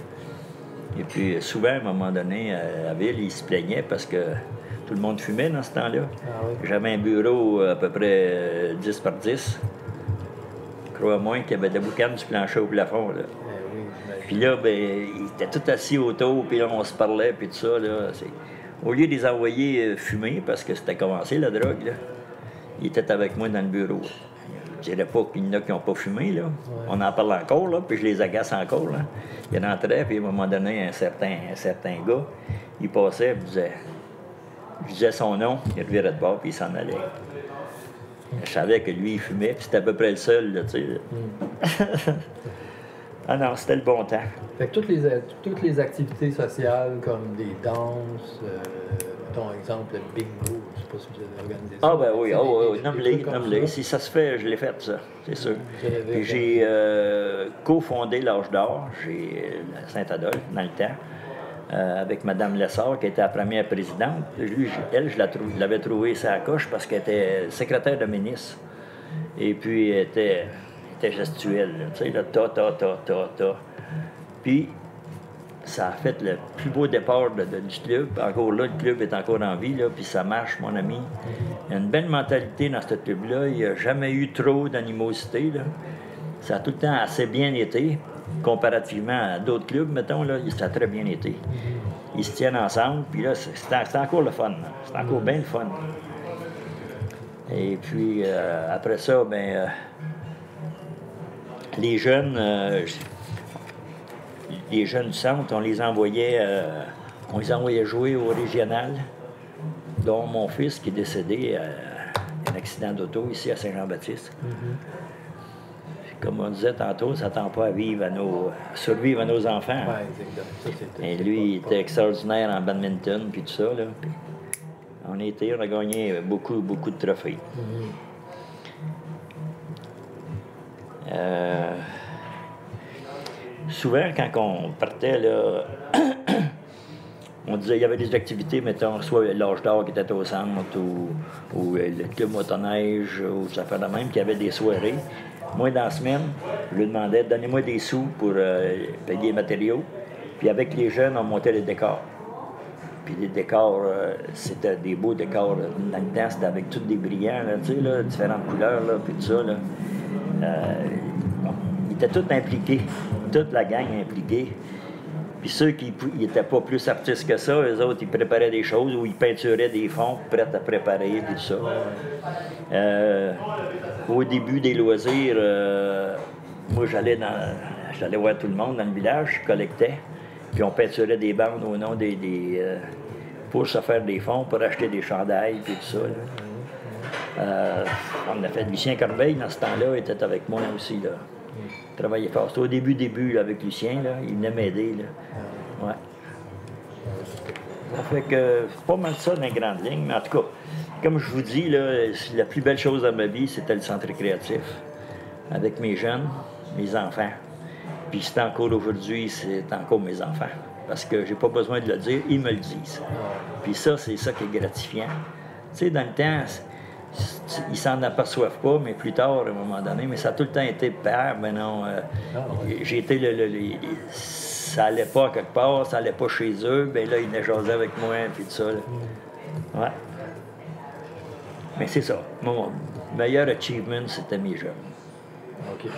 Et puis souvent, à un moment donné, à la ville, ils se plaignaient parce que tout le monde fumait dans ce temps-là. Ah oui. J'avais un bureau à peu près 10 par 10. Crois-moi qu'il y avait des boucanes du plancher au plafond. Là. Oui, puis là, ben, ils étaient tous assis autour, puis là, on se parlait, puis tout ça. Là, au lieu de les envoyer fumer, parce que c'était commencé la drogue, là, ils étaient avec moi dans le bureau. Je dirais pas qu'il y en a qui n'ont pas fumé, là. Ouais. On en parle encore, là, puis je les agace encore. Là. Ils rentraient, puis à un moment donné, un certain gars, il passait, puis je disais son nom, il revirait de bord, puis il s'en allait. Je savais que lui, il fumait, puis c'était à peu près le seul, là, tu sais. Ah non, c'était le bon temps. Fait que toutes les activités sociales, comme des danses, mettons exemple, le bingo, je sais pas si vous avez organisé ça. Ah ben oui, nomme-les. Si ça se fait, je l'ai fait, ça, c'est sûr. Puis j'ai cofondé l'Âge d'Or, à Saint-Adolphe, dans le temps. Avec Mme Lessard, qui était la première présidente. Elle, je l'avais trouvée sa coche parce qu'elle était secrétaire de ministre. Et puis, elle était gestuelle, tu sais, là, ta. Puis, ça a fait le plus beau départ du club. Encore là, le club est encore en vie, là, puis ça marche, mon ami. Il y a une belle mentalité dans ce club-là. Il n'y a jamais eu trop d'animosité, là. Ça a tout le temps assez bien été. Comparativement à d'autres clubs, mettons, là, ça a très bien été. Ils se tiennent ensemble, puis là, c'est encore le fun. C'est encore bien le fun. Et puis, après ça, ben, les jeunes du centre, on les envoyait jouer au régional, dont mon fils qui est décédé d'un accident d'auto ici à Saint-Jean-Baptiste. Comme on disait tantôt, ça ne tend pas à survivre à nos enfants. Ouais, ça, et lui, il était extraordinaire en badminton, puis tout ça. Là. Puis on a gagné beaucoup de trophées. Souvent, quand on partait, là, on disait qu'il y avait des activités, mettons, soit l'Âge d'Or qui était au centre, ou le club motoneige, ou ça fait de même, qu'il y avait des soirées. Moi, dans la semaine, je lui demandais, donnez-moi des sous pour payer les matériaux. Puis avec les jeunes, on montait les décors. Puis les décors, c'était des beaux décors. Là. Dans le temps, c'était avec tous des brillants, là, tu sais, là, différentes couleurs, là, puis tout ça. Là. Bon, ils étaient tous impliqués, toute la gang impliquée. Puis ceux qui n'étaient pas plus artistes que ça, eux autres, ils préparaient des choses ou ils peinturaient des fonds prêts à préparer, puis tout ça. Au début des loisirs, moi, j'allais voir tout le monde dans le village, je collectais, puis on peinturait des bandes au nom pour se faire des fonds, pour acheter des chandails, puis tout ça. On a fait Lucien Corbeil, dans ce temps-là, était avec moi aussi, là. Il travaillait fort. C'était au début là, avec Lucien, là. Il venait m'aider, là. Ouais. Ça fait que c'est pas mal ça dans les grandes lignes, mais en tout cas, comme je vous dis, là, la plus belle chose dans ma vie, c'était le centre récréatif. Avec mes jeunes, mes enfants. Puis c'est encore aujourd'hui, c'est encore mes enfants. Parce que j'ai pas besoin de le dire, ils me le disent. Puis ça, c'est ça qui est gratifiant. Tu sais, dans le temps, ils s'en aperçoivent pas, mais plus tard, à un moment donné, mais ça a tout le temps été père, mais non. J'ai été ça allait pas quelque part, ça allait pas chez eux, bien là, ils venaient jaser avec moi, puis tout ça. Là. Ouais. Mais c'est ça. Mon meilleur achievement, c'était mes jeunes. OK.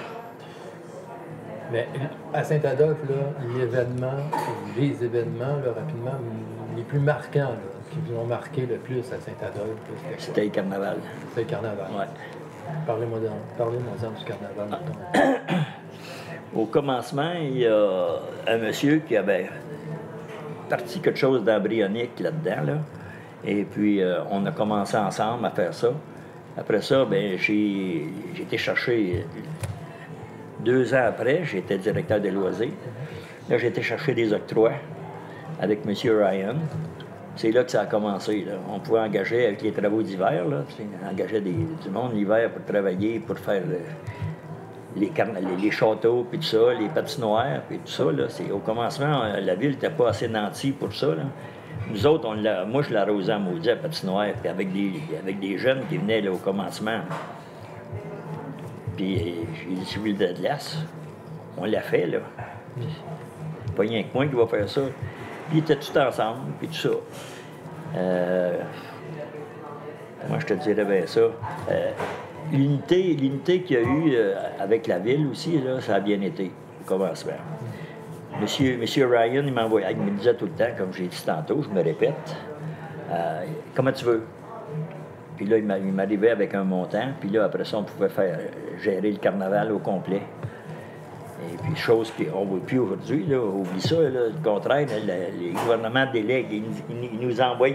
Mais à Saint-Adolphe, là, les événements, là, rapidement, les plus marquants, là, qui vous ont marqué le plus à Saint-Adolphe, c'était le carnaval. C'était le carnaval. Oui. Parlez-moi du carnaval. Au commencement, il y a un monsieur qui avait parti quelque chose d'embryonique là-dedans, là. Et puis, on a commencé ensemble à faire ça. Après ça, ben, j'ai été chercher... 2 ans après, j'étais directeur des loisirs. Là, j'ai été chercher des octrois avec M. Ryan. C'est là que ça a commencé. Là. On pouvait engager avec les travaux d'hiver, engager du monde l'hiver pour travailler, pour faire les châteaux, puis tout ça, les patinoires, puis tout ça. Là. Au commencement, la ville n'était pas assez nantie pour ça. Là. Nous autres, moi, je l'arrosais à maudit à patinoire, puis avec des jeunes qui venaient là, au commencement. Puis j'ai dit, si vous voulez de glace, on l'a fait, là. Puis, pas rien que moi qui va faire ça. Puis ils étaient tous ensemble, puis tout ça. Comment je te dirais bien ça? L'unité qu'il y a eu avec la ville aussi, là, ça a bien été, au commencement. Monsieur Ryan, il me disait tout le temps, comme j'ai dit tantôt, je me répète, comment tu veux? Puis là, il m'arrivait avec un montant, puis là, après ça, on pouvait gérer le carnaval au complet. Et puis, chose qu'on ne voit plus aujourd'hui, là, oublie ça, là, le contraire, là, les gouvernements délèguent, ils nous envoient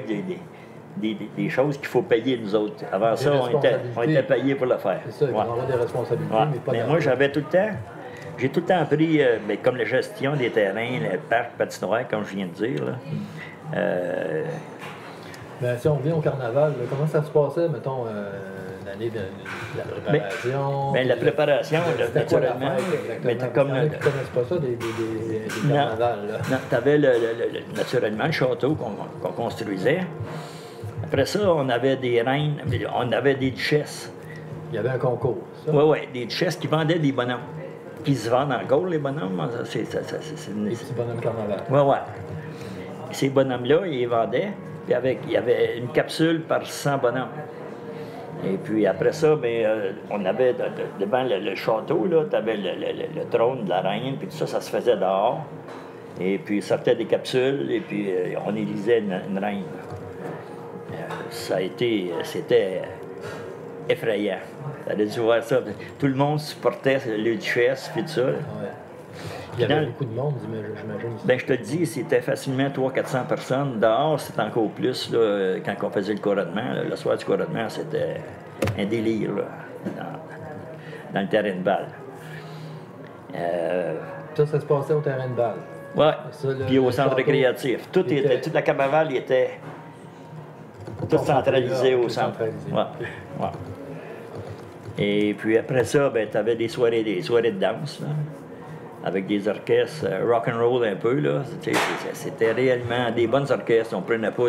des choses qu'il faut payer, nous autres. Avant ça, on était payés pour le faire. C'est ça, il va y avoir des responsabilités, mais pas mais moi, j'avais tout le temps, j'ai tout le temps appris, comme la gestion des terrains, le parc patinoire, comme je viens de dire, là. Ben, si on revient au carnaval, là, comment ça se passait, mettons, l'année de la préparation? La préparation, naturellement. Mais comme tu ne connaissent pas ça, des carnavals. Non, tu avais naturellement le château qu'on construisait. Après ça, on avait des reines, on avait des duchesses. Il y avait un concours, ça? Oui, des duchesses qui vendaient des bonhommes. Qui se vendent encore, les bonhommes. Des petits bonhommes carnaval. Oui. Ces bonhommes-là, ils les vendaient. Puis il y avait une capsule par 100 bonhommes. Et puis après ça, on avait devant le château, tu avais le trône de la reine, puis tout ça, ça se faisait dehors. Et puis sortait des capsules, et puis on élisait une reine. C'était effrayant. T'allais dû voir ça. Tout le monde supportait les duchesses, puis tout ça. Ouais. Il y avait beaucoup de monde, j'imagine. Ben, je te le dis, c'était facilement 300-400 personnes. Dehors, c'était encore plus là, quand on faisait le couronnement. Là, le soir du couronnement, c'était un délire là, dans le terrain de balle. Ça se passait au terrain de balle. Oui, puis au centre récréatif. Toute la Cabaval était tout centralisé au centre. Ouais. Et puis après ça, tu avais des soirées de danse. Là. Avec des orchestres rock and roll un peu, là. C'était réellement des bonnes orchestres. On ne prenait pas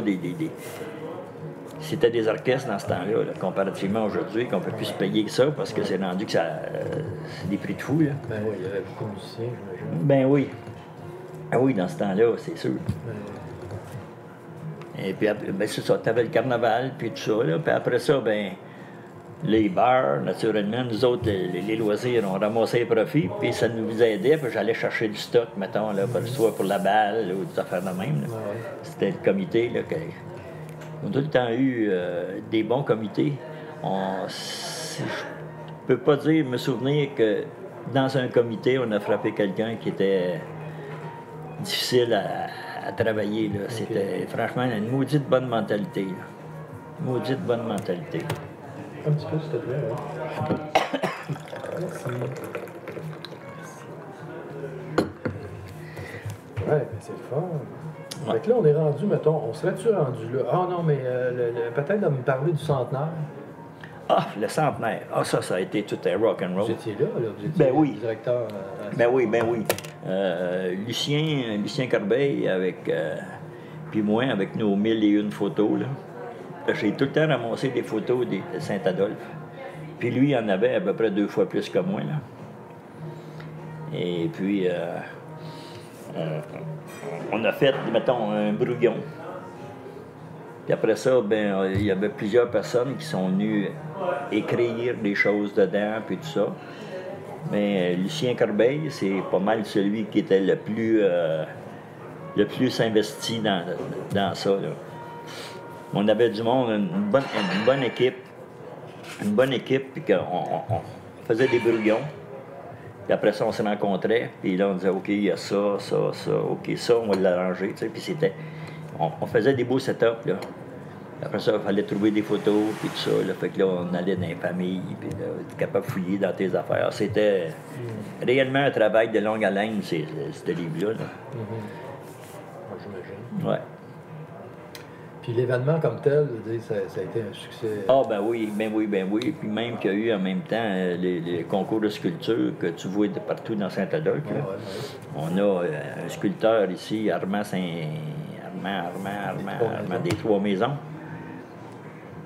C'était des orchestres dans ce temps-là, là, comparativement aujourd'hui, qu'on ne peut plus se payer que ça, parce que c'est rendu que c'est des prix de fou, là. Ben oui, il y avait beaucoup de musiciens, j'imagine. Ben oui. Ah oui, dans ce temps-là, c'est sûr. Et puis, ben, c'est ça, tu avais le carnaval, puis tout ça, là. Puis après ça, ben les bars, naturellement, nous autres, les loisirs, on ramassait les profits, puis ça nous aidait, puis j'allais chercher du stock, mettons, là, soit pour la balle ou des affaires de même. Là. C'était le comité, là, on a tout le temps eu des bons comités. Je peux pas dire, me souvenir que dans un comité, on a frappé quelqu'un qui était difficile à travailler, là. C'était franchement une maudite bonne mentalité, là. Maudite bonne mentalité. Un petit peu, s'il te plaît, ouais. Merci. Ouais, mais c'est le fun. Fait que là, on est rendu, mettons, on serait-tu rendu là? Ah non, mais peut-être de me parler du centenaire. Ah, le centenaire. Ah, ça a été tout un rock'n'roll. Vous étiez là, vous étiez directeur. Ben oui. Lucien Corbeil avec, puis moi, avec nos 1001 photos, là. J'ai tout le temps ramassé des photos de Saint-Adolphe. Puis lui, il en avait à peu près 2 fois plus que moi, là. Et puis, on a fait, mettons, un brouillon. Puis après ça, ben, il y avait plusieurs personnes qui sont venues écrire des choses dedans, puis tout ça. Mais Lucien Corbeil, c'est pas mal celui qui était le plus investi dans ça, là. On avait du monde, une bonne équipe. Une bonne équipe, puis qu'on faisait des brouillons. Puis après ça, on se rencontrait, puis là, on disait, OK, il y a ça, OK, ça, on va l'arranger, tu sais. Puis c'était... On faisait des beaux setups, là. Après ça, il fallait trouver des photos, puis tout ça, là. Fait que là, on allait dans les familles, puis là, on était capable de fouiller dans tes affaires. C'était réellement un travail de longue haleine, ce livre-là, là. J'imagine. Ouais. Puis l'événement comme tel, ça a été un succès. Ah, ben oui. Puis même qu'il y a eu en même temps les concours de sculpture que tu vois de partout dans Saint-Adolphe. On a un sculpteur ici, Armand des Trois-Maisons,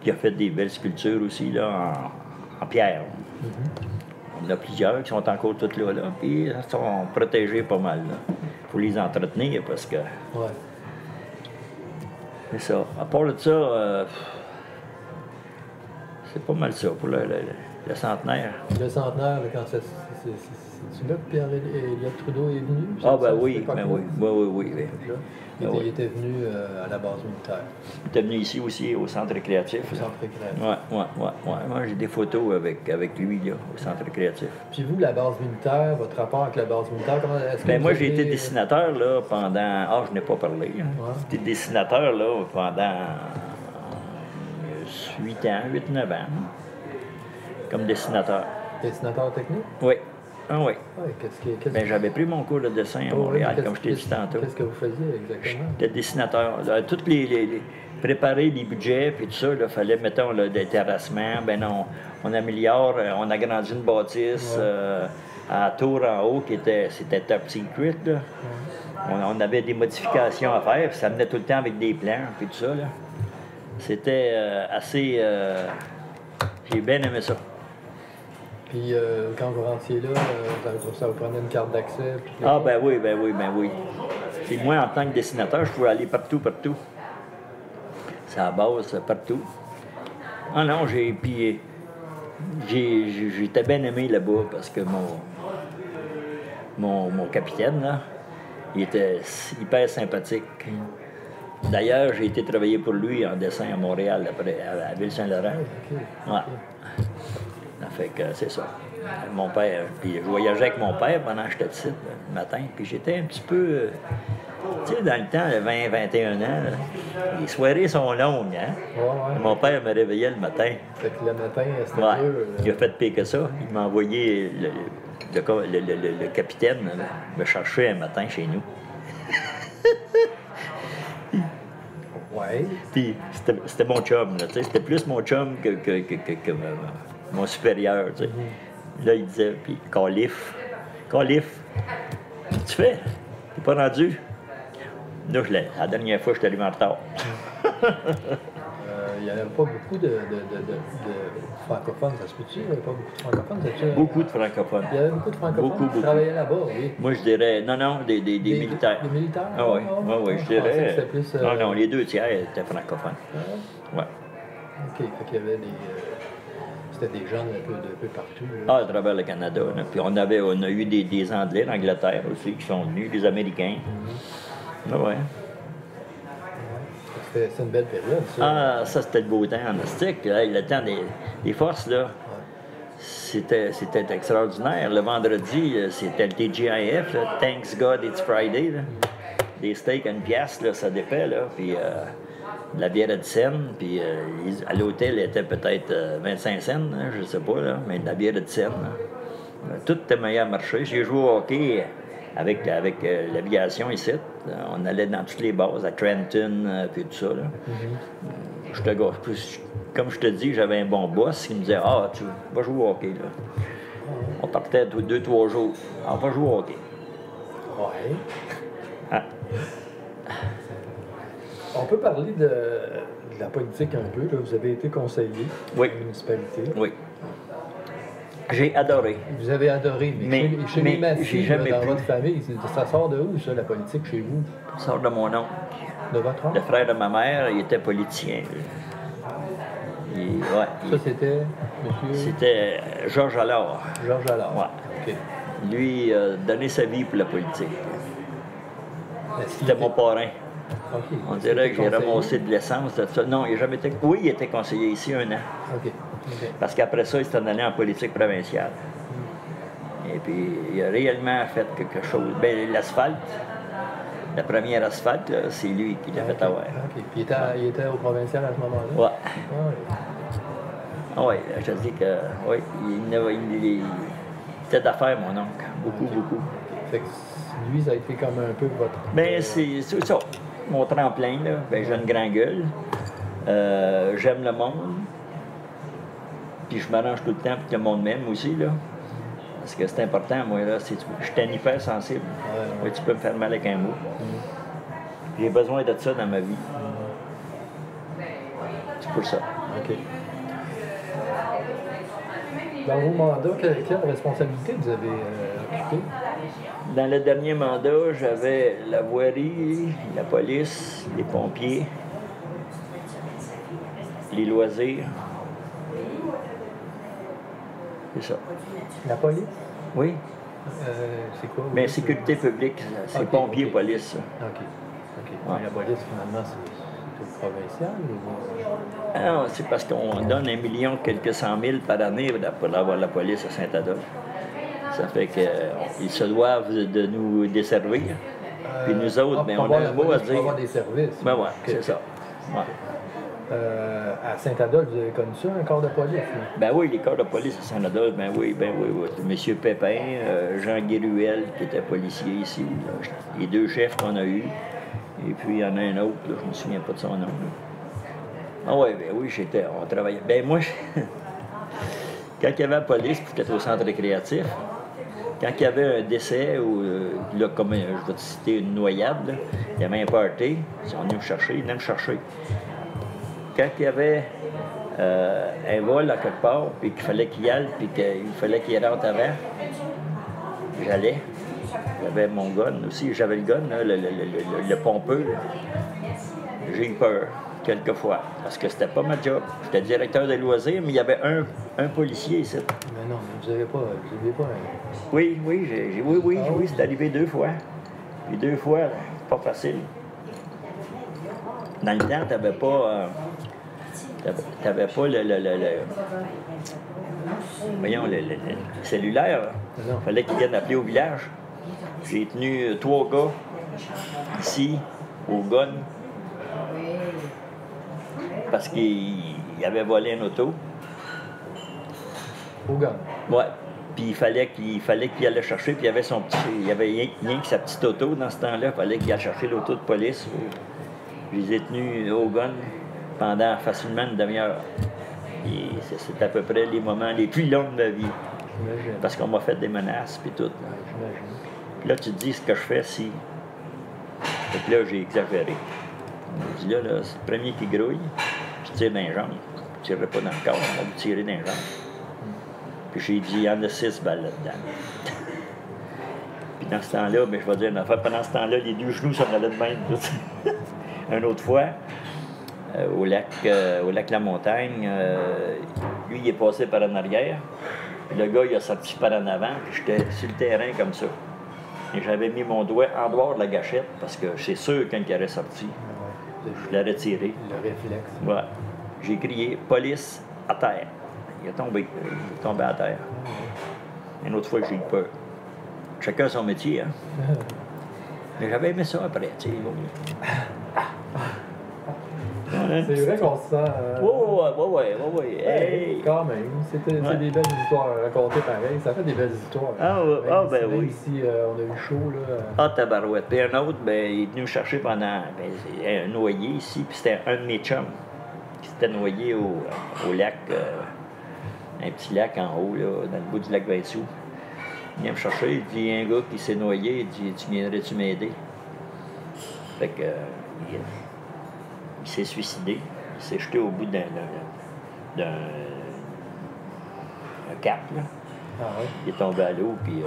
qui a fait des belles sculptures aussi là, en pierre. On a plusieurs qui sont encore toutes là, puis ils sont protégés pas mal. Il faut les entretenir parce que... Ouais. C'est ça. À part de ça, c'est pas mal ça pour le centenaire. Le centenaire, quand c'est là que Pierre-Éliott Trudeau est venu? Ah, ben oui. Il était venu à la base militaire. Il était venu ici aussi, au centre récréatif. Au centre récréatif. Ouais. Moi, j'ai des photos avec lui, là, au centre récréatif. Puis vous, la base militaire, votre rapport avec la base militaire, comment est-ce que moi, j'ai été dessinateur, là, pendant... Ah, je n'ai pas parlé. Hein. Ouais. J'étais dessinateur, là, pendant 8-9 ans. Comme dessinateur. Dessinateur technique? Oui. Ah oui. Ben, j'avais pris mon cours de dessin à Montréal, comme je t'ai dit tantôt. Qu'est-ce que vous faisiez exactement? J'étais dessinateur. Toutes préparer les budgets, puis tout ça, il fallait, mettons, des terrassements. Ben non, on améliore, on agrandit une bâtisse à la tour en haut, c'était top secret, là. On avait des modifications à faire, puis ça venait tout le temps avec des plans, puis tout ça, là. C'était assez... j'ai bien aimé ça. Puis quand vous rentriez là, ça vous prenait une carte d'accès? Ah, ben oui. Puis moi, en tant que dessinateur, je pouvais aller partout. C'est à la base, partout. Ah non, j'étais bien aimé là-bas parce que mon capitaine, là, il était hyper sympathique. D'ailleurs, j'ai été travailler pour lui en dessin à Montréal, après, à Ville-Saint-Laurent. Ouais. Ça fait que c'est ça. Mon père, puis je voyageais avec mon père pendant que j'étais ici le matin, puis j'étais un petit peu... tu sais, dans le temps, 20-21 ans, là, les soirées sont longues, hein? Ouais. Mon père me réveillait le matin. Fait que le matin, c'était dur. Il a fait pire que ça. Il m'a envoyé le capitaine là, me chercher un matin chez nous. Ouais. Puis c'était mon chum, là, tu sais. C'était plus mon chum que mon supérieur, tu sais. Là, il disait, puis Calif, tu fais? T'es pas rendu? Là, la dernière fois, je suis arrivé en retard. Il n'y avait pas beaucoup de francophones, ça se peut-tu? Il n'y avait pas beaucoup de francophones, ça se peut-tu? Beaucoup de francophones. Il y avait beaucoup de francophones Beaucoup, qui travaillaient là-bas, oui. Moi, je dirais, non, des militaires. Des militaires? Ah oui, oui, je pensais que dirais. c'était plus, Non, les 2 tiers étaient francophones. Ouais. OK, fait qu'il y avait des... c'était des gens un peu partout. Là. À travers le Canada. Là. Puis on a eu des Anglais d'Angleterre aussi qui sont venus, des Américains. Ah ouais. C'est une belle période, ça. Ah, ça, c'était le beau temps en Astic. Le temps des forces, là. C'était extraordinaire. Le vendredi, c'était le TGIF, là, Thanks God It's Friday. Là. Des steaks à une pièce, là, ça dépend. Là. Puis de la bière à 10 cents. Puis à l'hôtel, il était peut-être 25 cents, hein, je ne sais pas, là, mais de la bière à 10 cents. Là. Tout était meilleur marché. J'ai joué au hockey avec l'aviation ici. On allait dans toutes les bases, à Trenton, puis tout ça. Là. Comme je te dis, j'avais un bon boss qui me disait « Ah, tu vas jouer au hockey. » Là. On partait 2-3 jours. On va jouer au hockey. Ouais. Ah. On peut parler de la politique un peu. Là. Vous avez été conseiller Oui. à la municipalité. Oui. J'ai adoré. Vous avez adoré, mais chez les Massy, j'ai jamais dans pu. votre famille, ça sort de où, ça, la politique, chez vous? Ça sort de mon oncle. De votre oncle? Le frère de ma mère, il était politicien. Ça, c'était monsieur... C'était Georges Allard. Georges Allard. Ouais. OK. Lui, il a donné sa vie pour la politique. C'était mon parrain. OK. On dirait que j'ai ramassé de l'essence, de ça. Non, il n'a jamais été... Oui, il était conseiller ici 1 an. OK. Parce qu'après ça, il s'est allé en politique provinciale. Et puis, il a réellement fait quelque chose. Bien, l'asphalte, la première asphalte, là, c'est lui qui l'a fait avoir. OK. Puis il était au provincial à ce moment-là? Ouais. Ah oui, je te dis que, oui, il était d'affaires, mon oncle. Beaucoup. Fait que lui, ça a été comme un peu votre... Bien, c'est ça. Mon tremplin, là, ben, j'ai une grande gueule. J'aime le monde. Puis je m'arrange tout le temps pour que le monde m'aime aussi, là. Parce que c'est important, moi, là. Je suis un hypersensible. Oui, tu peux me faire mal avec un mot. J'ai besoin de ça dans ma vie. C'est pour ça. OK. Dans vos mandats, quelle responsabilité vous avez occupée? Dans le dernier mandat, j'avais la voirie, la police, les pompiers, les loisirs. C'est ça. La police? Oui. C'est quoi? Bien, sécurité publique, c'est OK, pompiers, OK. police. Ça. OK. Ouais. Mais la police, finalement, c'est provincial? Ou... Ah non, c'est parce qu'on donne 1 million quelques 100 000 par année pour avoir la police à Saint-Adolphe. Ça fait qu'ils se doivent de nous desservir. Puis nous autres, ben, on a un mot à dire. Avoir des services. Ben ouais, c'est ça. Ouais. À Saint-Adolphe, vous avez connu ça, un corps de police? Là? Ben oui, les corps de police à Saint-Adolphe, ben oui. Monsieur Pépin, Jean Guéruel, qui était policier ici, là, les 2 chefs qu'on a eus. Et puis il y en a un autre, là, je ne me souviens pas de son nom. Là. Ah oui, ben oui, on travaillait. Ben moi, quand il y avait la police, puis j'étais au centre récréatif, quand il y avait un décès, ou là, comme je vais te citer une noyade, là, il y avait un party, ils sont venus me chercher, ils venaient me chercher. Quand il y avait un vol à quelque part, puis qu'il fallait qu'il y aille, puis qu'il fallait qu'il rentre avant, j'allais. J'avais mon gun aussi, j'avais le gun, là, le pompeux. J'ai eu peur, quelquefois, parce que c'était pas ma job. J'étais directeur de loisirs, mais il y avait un policier ici. Mais non, mais vous n'avez pas un... Oui, oui, c'est arrivé 2 fois. Puis 2 fois, pas facile. Dans le temps, t'avais pas... t'avais pas le cellulaire. Il fallait qu'ils viennent appeler au village. J'ai tenu 3 gars ici, au gun, parce qu'ils avaient volé un auto. Au gun? Ouais. Puis il fallait qu'il allait chercher, puis il y avait rien que sa petite auto dans ce temps-là. Il fallait qu'il aille chercher l'auto de police. Je les ai tenus au gun pendant facilement une demi-heure. Et c'est à peu près les moments les plus longs de ma vie. J'imagine. Parce qu'on m'a fait des menaces, puis tout. Là. J'imagine. Puis là, tu te dis ce que je fais si. Fait que là, j'ai exagéré. On dit là, c'est le premier qui grouille. je tire dans les jambes. Je ne tirerai pas dans le corps, on va vous tirer dans les jambes. Puis j'ai dit, il y en a 6 balles là-dedans. Puis dans ce temps-là, ben, je vais dire une affaire, pendant ce temps-là, les 2 genoux s'en allaient de même. Une autre fois, au lac La Montagne, lui, il est passé par en arrière. Puis le gars, il a sorti par en avant, puis j'étais sur le terrain comme ça. Et j'avais mis mon doigt en dehors de la gâchette, parce que c'est sûr, quand il aurait sorti, je l'aurais tiré. Le réflexe. Ouais. J'ai crié « Police, à terre ». Il est tombé à terre. Une autre fois, j'ai eu peur. Chacun son métier, hein. Mais j'avais aimé ça après, tu sais. C'est vrai qu'on se sent... Ouais. Hey. Quand même, c'est des belles histoires à raconter pareil. Ça fait des belles histoires. Ben oui. Ici, on a eu chaud, là. Ah, tabarouette. Puis un autre, ben, il est venu me chercher pendant un noyer ici, puis c'était un de mes chums qui s'était noyé au lac, un petit lac en haut, là, dans le bout du lac Vincou. Il vient me chercher, il dit, il y a un gars qui s'est noyé, il dit, tu viendrais-tu m'aider? Fait que, il s'est suicidé, il s'est jeté au bout d'un cap, là. Ah ouais? Il est tombé à l'eau, puis il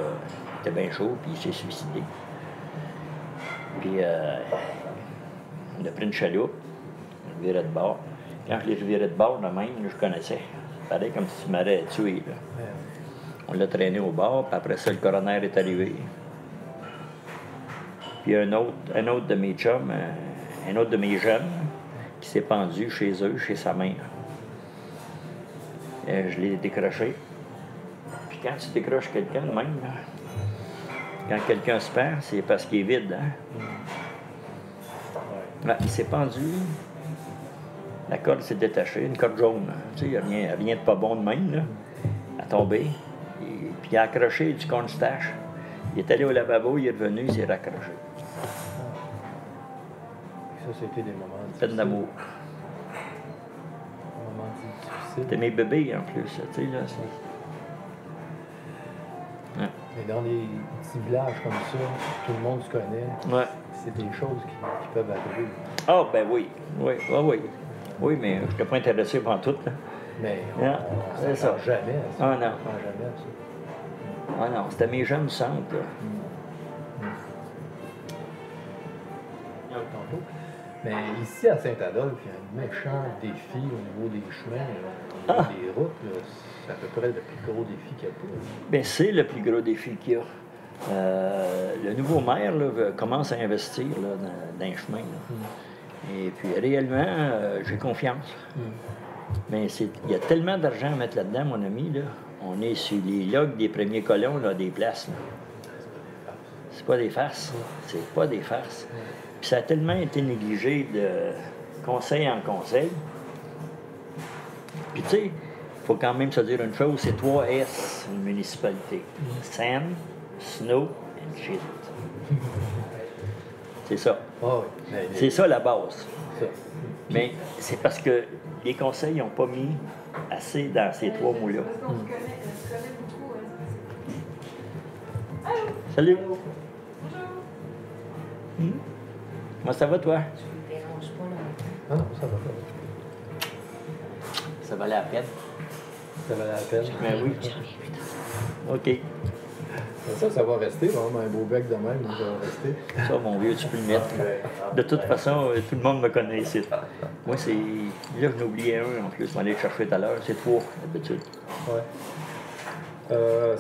était bien chaud, puis il s'est suicidé. Puis on a pris une chaloupe, on le virait de bord. Quand je l'ai viré de bord, de même, là, je connaissais. Pareil comme si tu m'aurais tué, là. Ouais. On l'a traîné au bord, puis après ça, le coroner est arrivé. Puis un autre de mes chums, un autre de mes jeunes, qui s'est pendu chez eux, chez sa mère. Je l'ai décroché. Puis quand tu décroches quelqu'un de même, là, quand quelqu'un se perd, c'est parce qu'il est vide, hein? Ouais, il s'est pendu. La corde s'est détachée, une corde jaune. Tu sais, il n'y a rien de pas bon de même, là. Elle a tombé. Puis il a accroché du cornstarch. Il est allé au lavabo, il est revenu, il s'est raccroché. Ça, c'était des moments difficiles. Peine d'amour. Des moments difficiles. C'était mes bébés, en plus, tu sais, là. Ouais. Mais dans des petits villages comme ça, tout le monde se connaît. Ouais. C'est des choses qui peuvent arriver. Ah, ben oui. Oui. Oui, mais je n'étais pas intéressé par tout, là. Mais Non, on c'est s'attend ça. jamais à ça. Ah, non. On s'attend jamais à ça. Ah non, c'était mes jeunes centres, là. Tantôt. Mais ici, à Saint-Adolphe, il y a un méchant défi au niveau des chemins, des routes. Là. C'est à peu près le plus gros défi qu'il y a pas. Bien, c'est le plus gros défi qu'il y a. Le nouveau maire là, commence à investir là, dans les chemins. Là. Et puis, réellement, j'ai confiance. Mais il y a tellement d'argent à mettre là-dedans, mon ami. Là. On est sur les logs des premiers colons là, des places. Là. C'est pas des farces. C'est pas des farces. Puis ça a tellement été négligé de conseil en conseil. Puis tu sais, il faut quand même se dire une chose, c'est 3 S, une municipalité. Sand, snow and shit. C'est ça. Oh, C'est ça la base. Ça. Mais c'est parce que les conseils n'ont pas mis assez dans ces 3 mots-là. Salut. Comment ça va, toi? Ah non, ça va pas. Ça valait la peine. Ça valait la peine. Ben oui. OK. Ça va rester, vraiment, un beau bec de même, ça va rester. Ça, mon vieux, tu peux le mettre. De toute façon, tout le monde me connaît ici. Moi, c'est... Là, j'en ai oublié un, en plus. Je vais aller le chercher tout à l'heure. C'est 3, d'habitude. Ouais.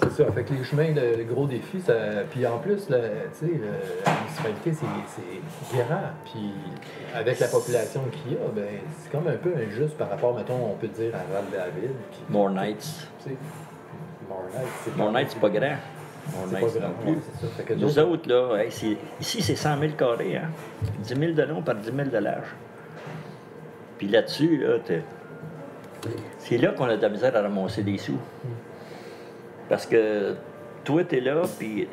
C'est ça. Fait que les chemins, le gros défi, ça... Puis en plus, tu sais, la municipalité, c'est grand. Puis avec la population qu'il y a, ben, c'est comme un peu injuste par rapport, mettons, on peut dire à Val-de-la-Ville. More Nights. Tu sais, More Nights, c'est pas grand. More C'est Nights pas grand, non plus. ouais, c'est ça. Fait que Nous autres, là, hey, ici, c'est 100 000 carrés, hein? 10 000 de long par 10 000 de large. Puis là-dessus, là, c'est là qu'on a de la misère à ramasser des sous. Parce que toi, t'es là, puis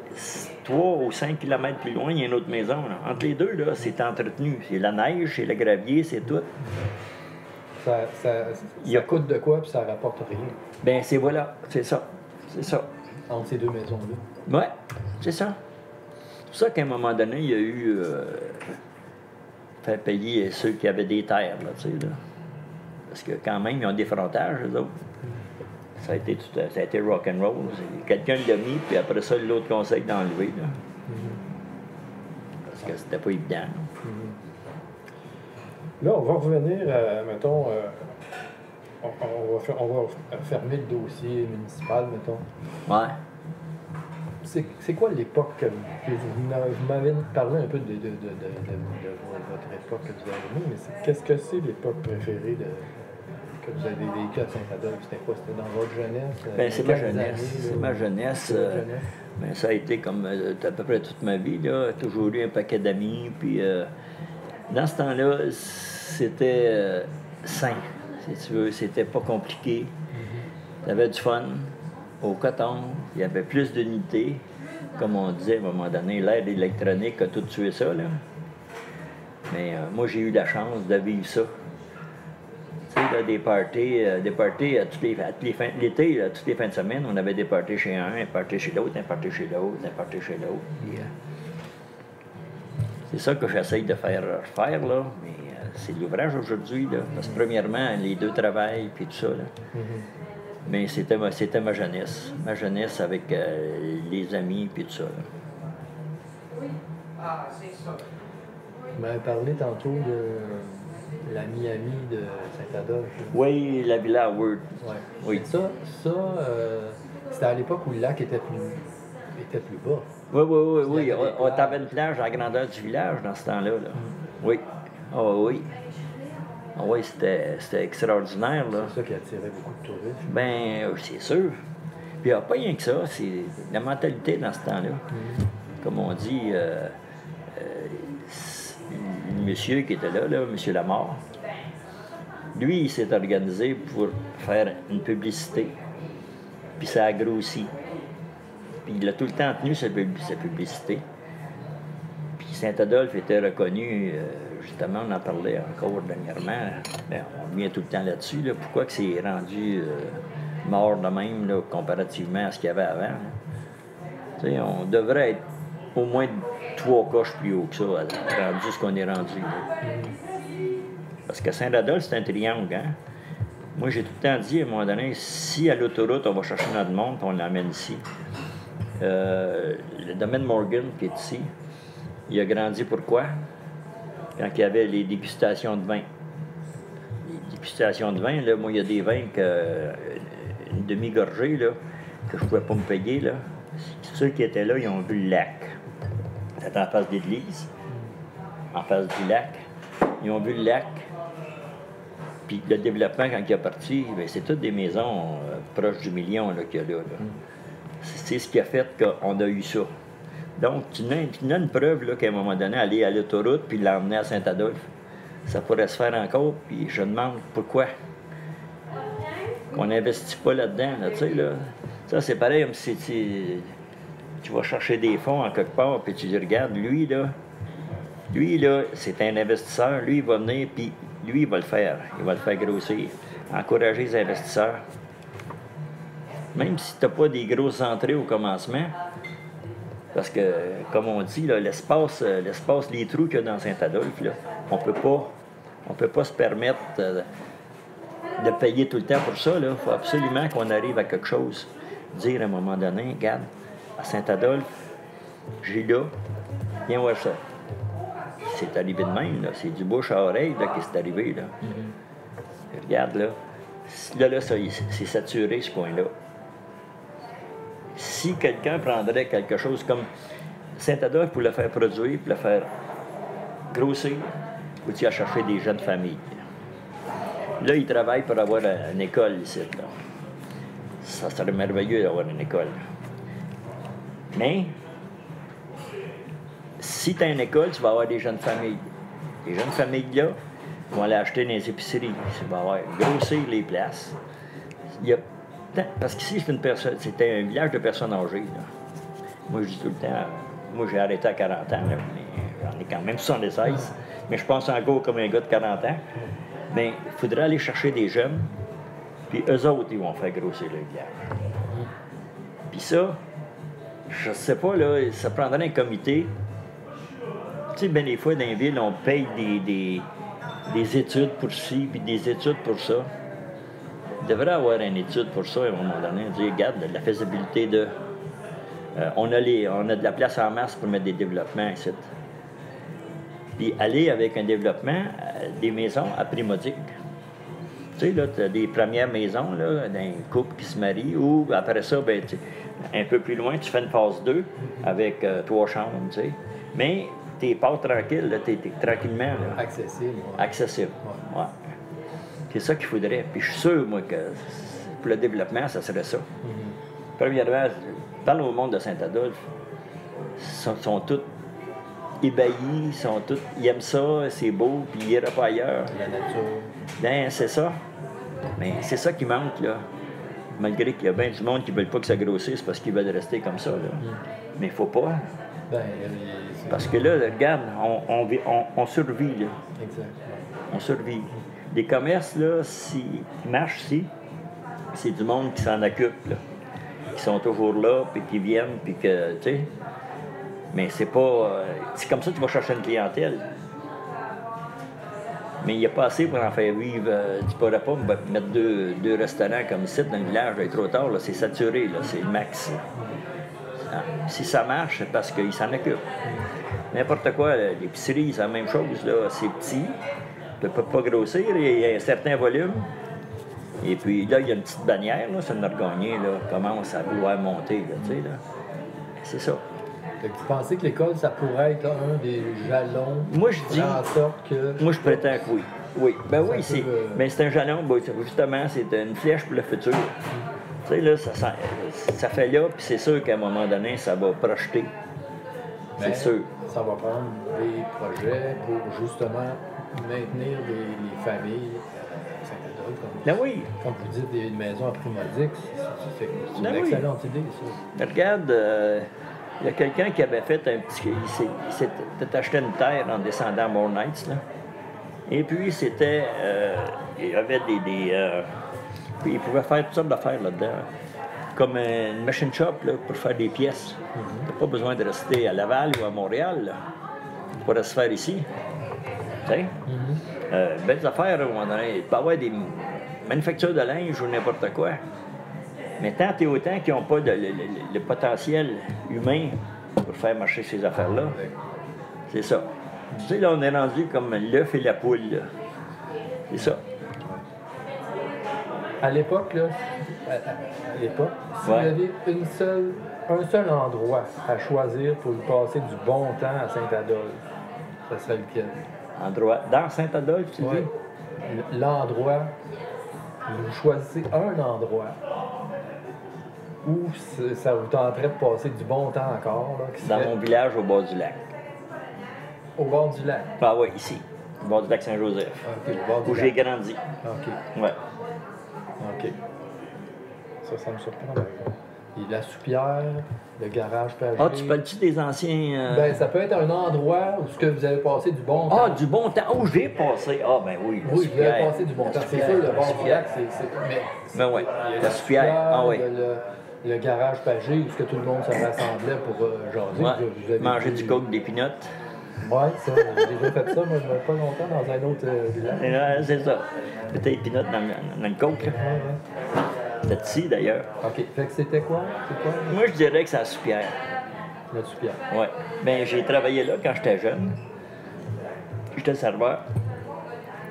3 ou 5 kilomètres plus loin, il y a une autre maison. Là. Entre les deux, là, c'est entretenu. C'est la neige, c'est le gravier, c'est tout. Ça coûte de quoi, puis ça rapporte rien. Ben c'est voilà, c'est ça. C'est ça. Entre ces deux maisons-là. Ouais, c'est ça. C'est pour ça qu'à un moment donné, il y a eu... faire payer ceux qui avaient des terres, là, tu sais, là. parce que quand même, ils ont des frontages, eux autres. Ça a été rock'n'roll. Quelqu'un l'a mis, puis après ça, l'autre conseille d'enlever. Là. Parce que c'était pas évident. Là, on va revenir à, mettons, on va fermer le dossier municipal, mettons. Ouais. C'est quoi l'époque que vous m'avez parlé un peu de votre époque que vous avez aimée, mais qu'est-ce que c'est l'époque préférée que vous avez vécue à Saint-Adolphe? C'était quoi? C'était dans votre jeunesse? Ben, c'est ma jeunesse. C'est ma jeunesse. Ben, ça a été comme à peu près toute ma vie. Là. Toujours eu un paquet d'amis. Puis dans ce temps-là, c'était sain, si tu veux. C'était pas compliqué. Tu avais du fun. Au coton, il y avait plus d'unités. Comme on disait à un moment donné, l'aide électronique a tout tué ça. Là. Mais moi, j'ai eu la chance de vivre ça. Tu sais, là, des parties à toutes les fins, l'été, toutes les fins de semaine, on avait des parties chez un party chez l'autre, un party chez l'autre, un party chez l'autre. Puis, c'est ça que j'essaye de faire, là. Mais c'est l'ouvrage aujourd'hui, là. Parce que premièrement, les deux travaillent, puis tout ça, là. Mais c'était ma jeunesse. Ma jeunesse avec les amis, puis tout ça, là. Vous m'avez parlé tantôt de la Miami de Saint-Adolphe. Oui, la Villa Howard. Ouais. Oui. Ça c'était à l'époque où le lac était plus bas. Oui. On avait une plage à la grandeur du village dans ce temps-là. Là. Oui. Oui. Oui, c'était extraordinaire. C'est ça qui attirait beaucoup de touristes. Bien, c'est sûr. Puis il n'y a pas rien que ça. C'est la mentalité dans ce temps-là. Comme on dit, le monsieur qui était là, M. Lamar, lui, il s'est organisé pour faire une publicité. Puis ça a grossi. Puis il a tout le temps tenu sa publicité. Puis Saint-Adolphe était reconnu, justement, on en parlait encore dernièrement. Bien, on revient tout le temps là-dessus. Là, pourquoi que c'est rendu mort de même, là, comparativement à ce qu'il y avait avant. Tu sais, on devrait être au moins 3 coches plus haut que ça, rendu ce qu'on est rendu. Là. Parce que Saint-Adolphe, c'est un triangle, hein? Moi, j'ai tout le temps dit, à un moment donné, si à l'autoroute, on va chercher notre monde, on l'amène ici. Le domaine Morgan, qui est ici, il a grandi pourquoi? Quand il y avait les dégustations de vin. Les dégustations de vin, là, moi, il y a des vins une demi-gorgée, là, que je ne pouvais pas me payer, là. Ceux qui étaient là, ils ont vu le lac. C'était en face de l'église, en face du lac. Ils ont vu le lac. Puis le développement, quand il est parti, bien, c'est toutes des maisons proches du million qu'il y a là. C'est ce qui a fait qu'on a eu ça. Donc, tu n'as une preuve là, qu'à un moment donné, aller à l'autoroute puis l'emmener à Saint-Adolphe, ça pourrait se faire encore. Puis je demande pourquoi qu'on n'investit pas là-dedans. Là, tu sais, là. Ça, c'est pareil comme si tu vas chercher des fonds en quelque part, puis tu dis, regarde, lui, là, c'est un investisseur. Lui, il va venir, puis lui, il va le faire. Il va le faire grossir. Encourager les investisseurs. Même si tu n'as pas des grosses entrées au commencement, parce que, comme on dit, là, l'espace, les trous qu'il y a dans Saint-Adolphe, là, on peut pas se permettre de payer tout le temps pour ça. Il faut absolument qu'on arrive à quelque chose. Dire à un moment donné, regarde, à Saint-Adolphe, j'ai là, viens voir ça. C'est arrivé de même, là. C'est du bouche à oreille là, qui c'est arrivé. Là. Regarde, là, ça, c'est saturé, ce coin-là. Si quelqu'un prendrait quelque chose comme Saint-Adolphe pour le faire produire, pour le faire grossir, faut-il aller chercher des jeunes familles. Là, ils travaillent pour avoir une école ici. Là. Ça serait merveilleux d'avoir une école. Mais, si tu as une école, tu vas avoir des jeunes familles. Les jeunes familles, là, vont aller acheter dans les épiceries. Tu vas avoir grossir les places. Parce qu'ici, c'était un village de personnes âgées. Là. Moi, je dis tout le temps, moi, j'ai arrêté à 40 ans, là, mais j'en ai quand même 76. Mais je pense encore comme un gars de 40 ans. Mais il faudrait aller chercher des jeunes, puis eux autres, ils vont faire grossir le village. Puis ça, je sais pas, là, ça prendrait un comité. Tu sais, bien des fois, dans les villes, on paye des études pour ci, puis des études pour ça. Il devrait avoir une étude pour ça à un moment donné. Dire, regarde, la faisabilité de... on a de la place en masse pour mettre des développements ici. Puis aller avec un développement, des maisons à prix modique. Tu sais, là, tu as des premières maisons, là, d'un couple qui se marie, ou après ça, ben, un peu plus loin, tu fais une phase 2 avec 3 chambres, tu sais. Mais tu pas tranquille, là, t'es tranquillement. Là, accessible. Ouais. Accessible. Ouais. C'est ça qu'il faudrait. Puis je suis sûr, moi, que pour le développement, ça serait ça. Premièrement, je parle au monde de Saint-Adolphe. Ils sont tous ébahis, ils aiment ça, c'est beau, puis ils n'iraient pas ailleurs. La nature. Ben, c'est ça. Mais c'est ça qui manque, là. Malgré qu'il y a bien du monde qui ne veut pas que ça grossisse parce qu'ils veulent rester comme ça, là. Mais il ne faut pas. Ben, parce que là, regarde, on survit, là. Exact. On survit. Les commerces, là, s'ils marchent ici, c'est du monde qui s'en occupe, là. Qui sont toujours là, puis qui viennent, puis que, tu sais... Mais c'est pas... c'est comme ça que tu vas chercher une clientèle. Mais il n'y a pas assez pour en faire vivre. Tu ne pourrais pas mettre deux restaurants comme ici dans le village, là, trop tard, là, c'est saturé, là, c'est le max. Ah, si ça marche, c'est parce qu'ils s'en occupent. N'importe quoi, l'épicerie, c'est la même chose, là, c'est petit, tu ne peux pas grossir, il y a un certain volume. Et puis là, il y a une petite bannière, là, sur le Norgagné, là, commence à vouloir monter, là, tu sais, là. C'est ça. Fait que vous pensez que l'école, ça pourrait être un des jalons moi, je dis, en sorte que... Moi, je prétends que oui. Oui, ben oui, c'est... Mais c'est un jalon, ben, justement, c'est une flèche pour le futur. Tu sais, là, ça fait là, puis c'est sûr qu'à un moment donné, ça va projeter. C'est sûr. Ça va prendre des projets pour, justement, maintenir les familles. Ben oui. Comme vous dites, des maisons à prix modique, c'est une excellente idée, ça. Regarde, il y a quelqu'un qui avait fait un petit... Il s'était acheté une terre en descendant à More Nights, là. Et puis, c'était... il y avait puis il pouvait faire toutes sortes d'affaires là-dedans. Comme une machine shop, là, pour faire des pièces. Tu n'as pas besoin de rester à Laval ou à Montréal, là. Tu pourrais se faire ici. Tu sais? Belles affaires, à un moment donné. Il peut y avoir des manufactures de linge ou n'importe quoi. Mais tant et autant qu'ils n'ont pas le potentiel humain pour faire marcher ces affaires-là, c'est ça. Tu sais, là, on est rendu comme l'œuf et la poule, là. C'est ça. À l'époque, là, si vous avez un seul endroit à choisir pour y passer du bon temps à Saint-Adolphe, ça serait lequel? Endroit dans Saint-Adolphe, tu dis? L'endroit, vous choisissez un endroit où ça vous tenterait de passer du bon temps encore. Là, dans mon village, au bord du lac. Au bord du lac? Ah oui, ici, au bord du lac Saint-Joseph. Okay, au bord du où j'ai grandi. OK. Ouais. OK. Ça me surprend. Et la soupière, le garage pagé. Ah, tu parles-tu des anciens... Ben, ça peut être un endroit où ce que vous avez passé du bon temps. Ah, du bon temps. Oh, j'ai passé. Ah, ben oui. Oui, vous avez passé du bon temps. C'est ça, le bord du lac, Mais oui, la soupière. Ah oui. Le garage pagé où ce que tout le monde se rassemblait pour jaser. Ouais. Vous avez manger du coke, des pinottes. Oui, ça, j'ai déjà fait ça, moi, je ne pas longtemps dans un autre village. C'est ça. Peut-être des pinottes dans le coke, là. Ouais. C'était ici, d'ailleurs. OK. Fait que c'était quoi? Moi, je dirais que c'est la soupière. La soupière. Oui. Bien, j'ai travaillé là quand j'étais jeune. J'étais serveur.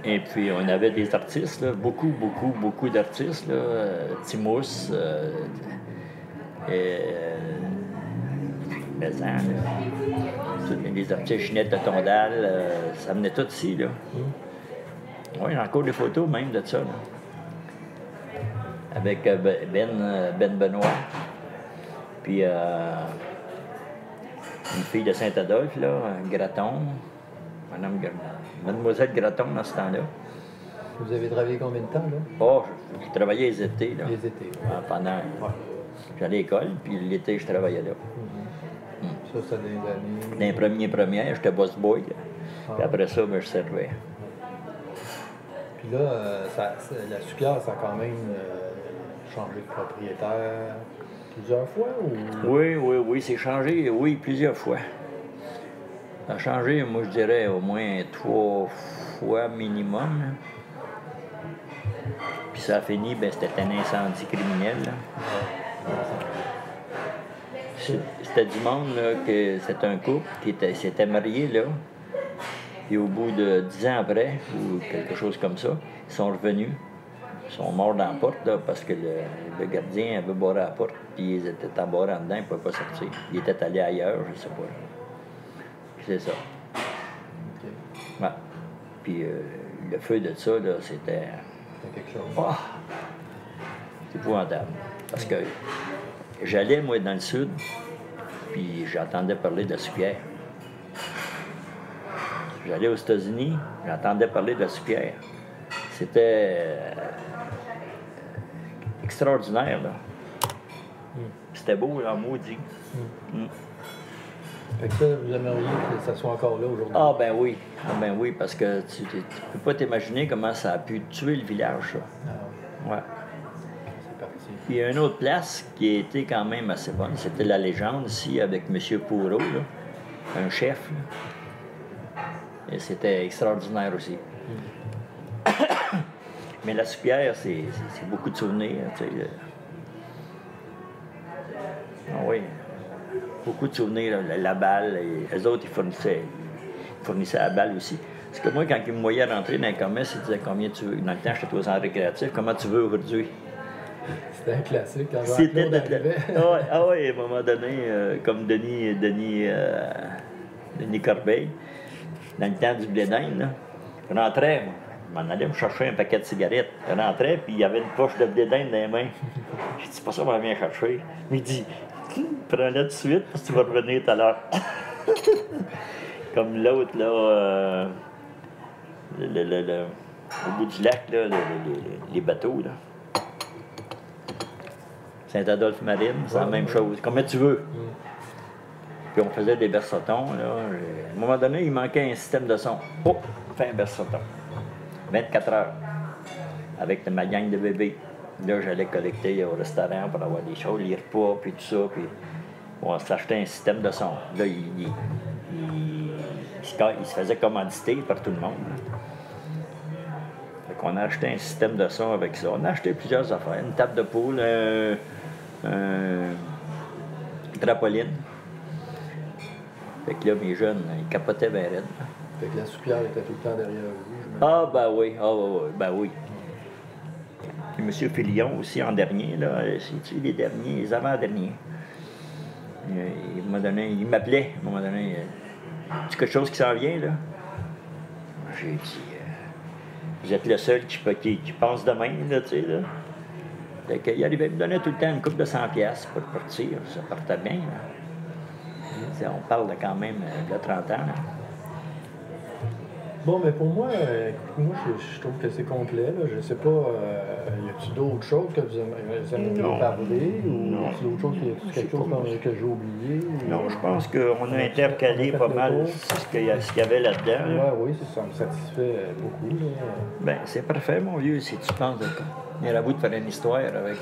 Et puis, on avait des artistes, là, beaucoup d'artistes, là. Timous, Maison, les artistes Ginette de Tondal, ça venait tout ici, là. Oui, j'ai encore des photos même de ça, là. Avec Ben Benoît, puis une fille de Saint-Adolphe, là, Graton, Mademoiselle Graton dans ce temps-là. Vous avez travaillé combien de temps, là? Oh, je travaillais les étés, là. Les étés. Pendant... Ouais. J'allais à l'école, puis l'été, je travaillais là. Ça, c'est des années... Dans les premières, j'étais boss boy, là. Puis après ça, ben, je servais. Puis là, la soupière, ça a quand même changé de propriétaire plusieurs fois? Ou... Oui, c'est changé, oui, plusieurs fois. Ça a changé, moi, je dirais, au moins 3 fois minimum. Là. Puis ça a fini, ben, c'était un incendie criminel. Là. C'était du monde, là, que c'était un couple qui s'était marié, là. Puis au bout de 10 ans après, ou quelque chose comme ça, ils sont revenus. Ils sont morts dans la porte, là, parce que le gardien avait barré la porte, puis ils étaient embarrés en dedans, ils ne pouvaient pas sortir. Ils étaient allés ailleurs, je ne sais pas. C'est ça. OK. Ouais. Puis le feu de ça, là, c'était... C'est quelque chose. Oh, c'est épouvantable. Parce que j'allais, moi, dans le sud, puis j'entendais parler de la soupière. J'allais aux États-Unis, j'entendais parler de la soupière. C'était extraordinaire, là. C'était beau, là, maudit. Fait que ça, vous aimeriez que ça soit encore là aujourd'hui? Ah ben oui, parce que tu peux pas t'imaginer comment ça a pu tuer le village, ça. Ah, Ouais. c'est parti. Puis il y a une autre place qui a été quand même assez bonne, c'était la Légende ici avec M. Pourreau, là, un chef. Là. Et c'était extraordinaire aussi. Mais la soupière, c'est beaucoup de souvenirs, tu sais. Ah oui, beaucoup de souvenirs. La balle, et eux autres, ils fournissaient la balle aussi. Parce que moi, quand ils me voyaient rentrer dans le commerce, ils disaient combien tu veux. Dans le temps, j'étais au centre récréatif, comment tu veux aujourd'hui? C'était un classique quand C'était Jean-Claude arrivait. Ah ouais, à un moment donné, comme Denis Corbeil, dans le temps du blé d'Inde, là, je rentrais, moi. Je m'en allais me chercher un paquet de cigarettes. Je rentrais, puis il y avait une poche de blé d'Inde dans les mains. J'ai dit, c'est pas ça qu'on va venir chercher. Il dit, prends-la tout de suite, parce que tu vas revenir tout à l'heure. Comme l'autre, là, au bout du lac, là, les bateaux, là. Saint-Adolphe-Marine, c'est la même chose. Combien tu veux? Puis on faisait des berçotons, là. À un moment donné, il manquait un système de son. Oh, fais un berçoton. 24 heures. Avec ma gang de bébés. Là, j'allais collecter au restaurant pour avoir des choses, les repas, puis tout ça. Puis on s'achetait un système de son. Là, il se faisait commanditer par tout le monde. Fait qu'on a acheté un système de son avec ça. On a acheté plusieurs affaires. Une table de poule, une trampoline. Fait que là, mes jeunes, ils capotaient bien raide. Fait que la soupière était tout le temps derrière vous. Ah, ben oui, ben oui. Puis M. Filion aussi, en dernier, là, c'est-tu les derniers, les avant-derniers? Il m'appelait, à un moment donné, c'est quelque chose qui s'en vient, là? J'ai dit, vous êtes le seul qui pense de même, là, tu sais, là. Fait qu'il arrivait à me donner tout le temps une coupe de 100$ pour partir, ça partait bien, là. On parle de quand même de 30 ans, là. Bon, mais pour moi, je trouve que c'est complet. Là. Je sais pas, y a-t-il d'autres choses que vous aimeriez parler? Ou y a-t-il d'autres choses, quelque chose que j'ai oublié? Non, je pense qu'on a intercalé pas mal ce qu'il y avait là-dedans. Là. Oui, ça me satisfait beaucoup. Là. Ben, c'est parfait, mon vieux, si tu penses de venir à bout de faire une histoire avec.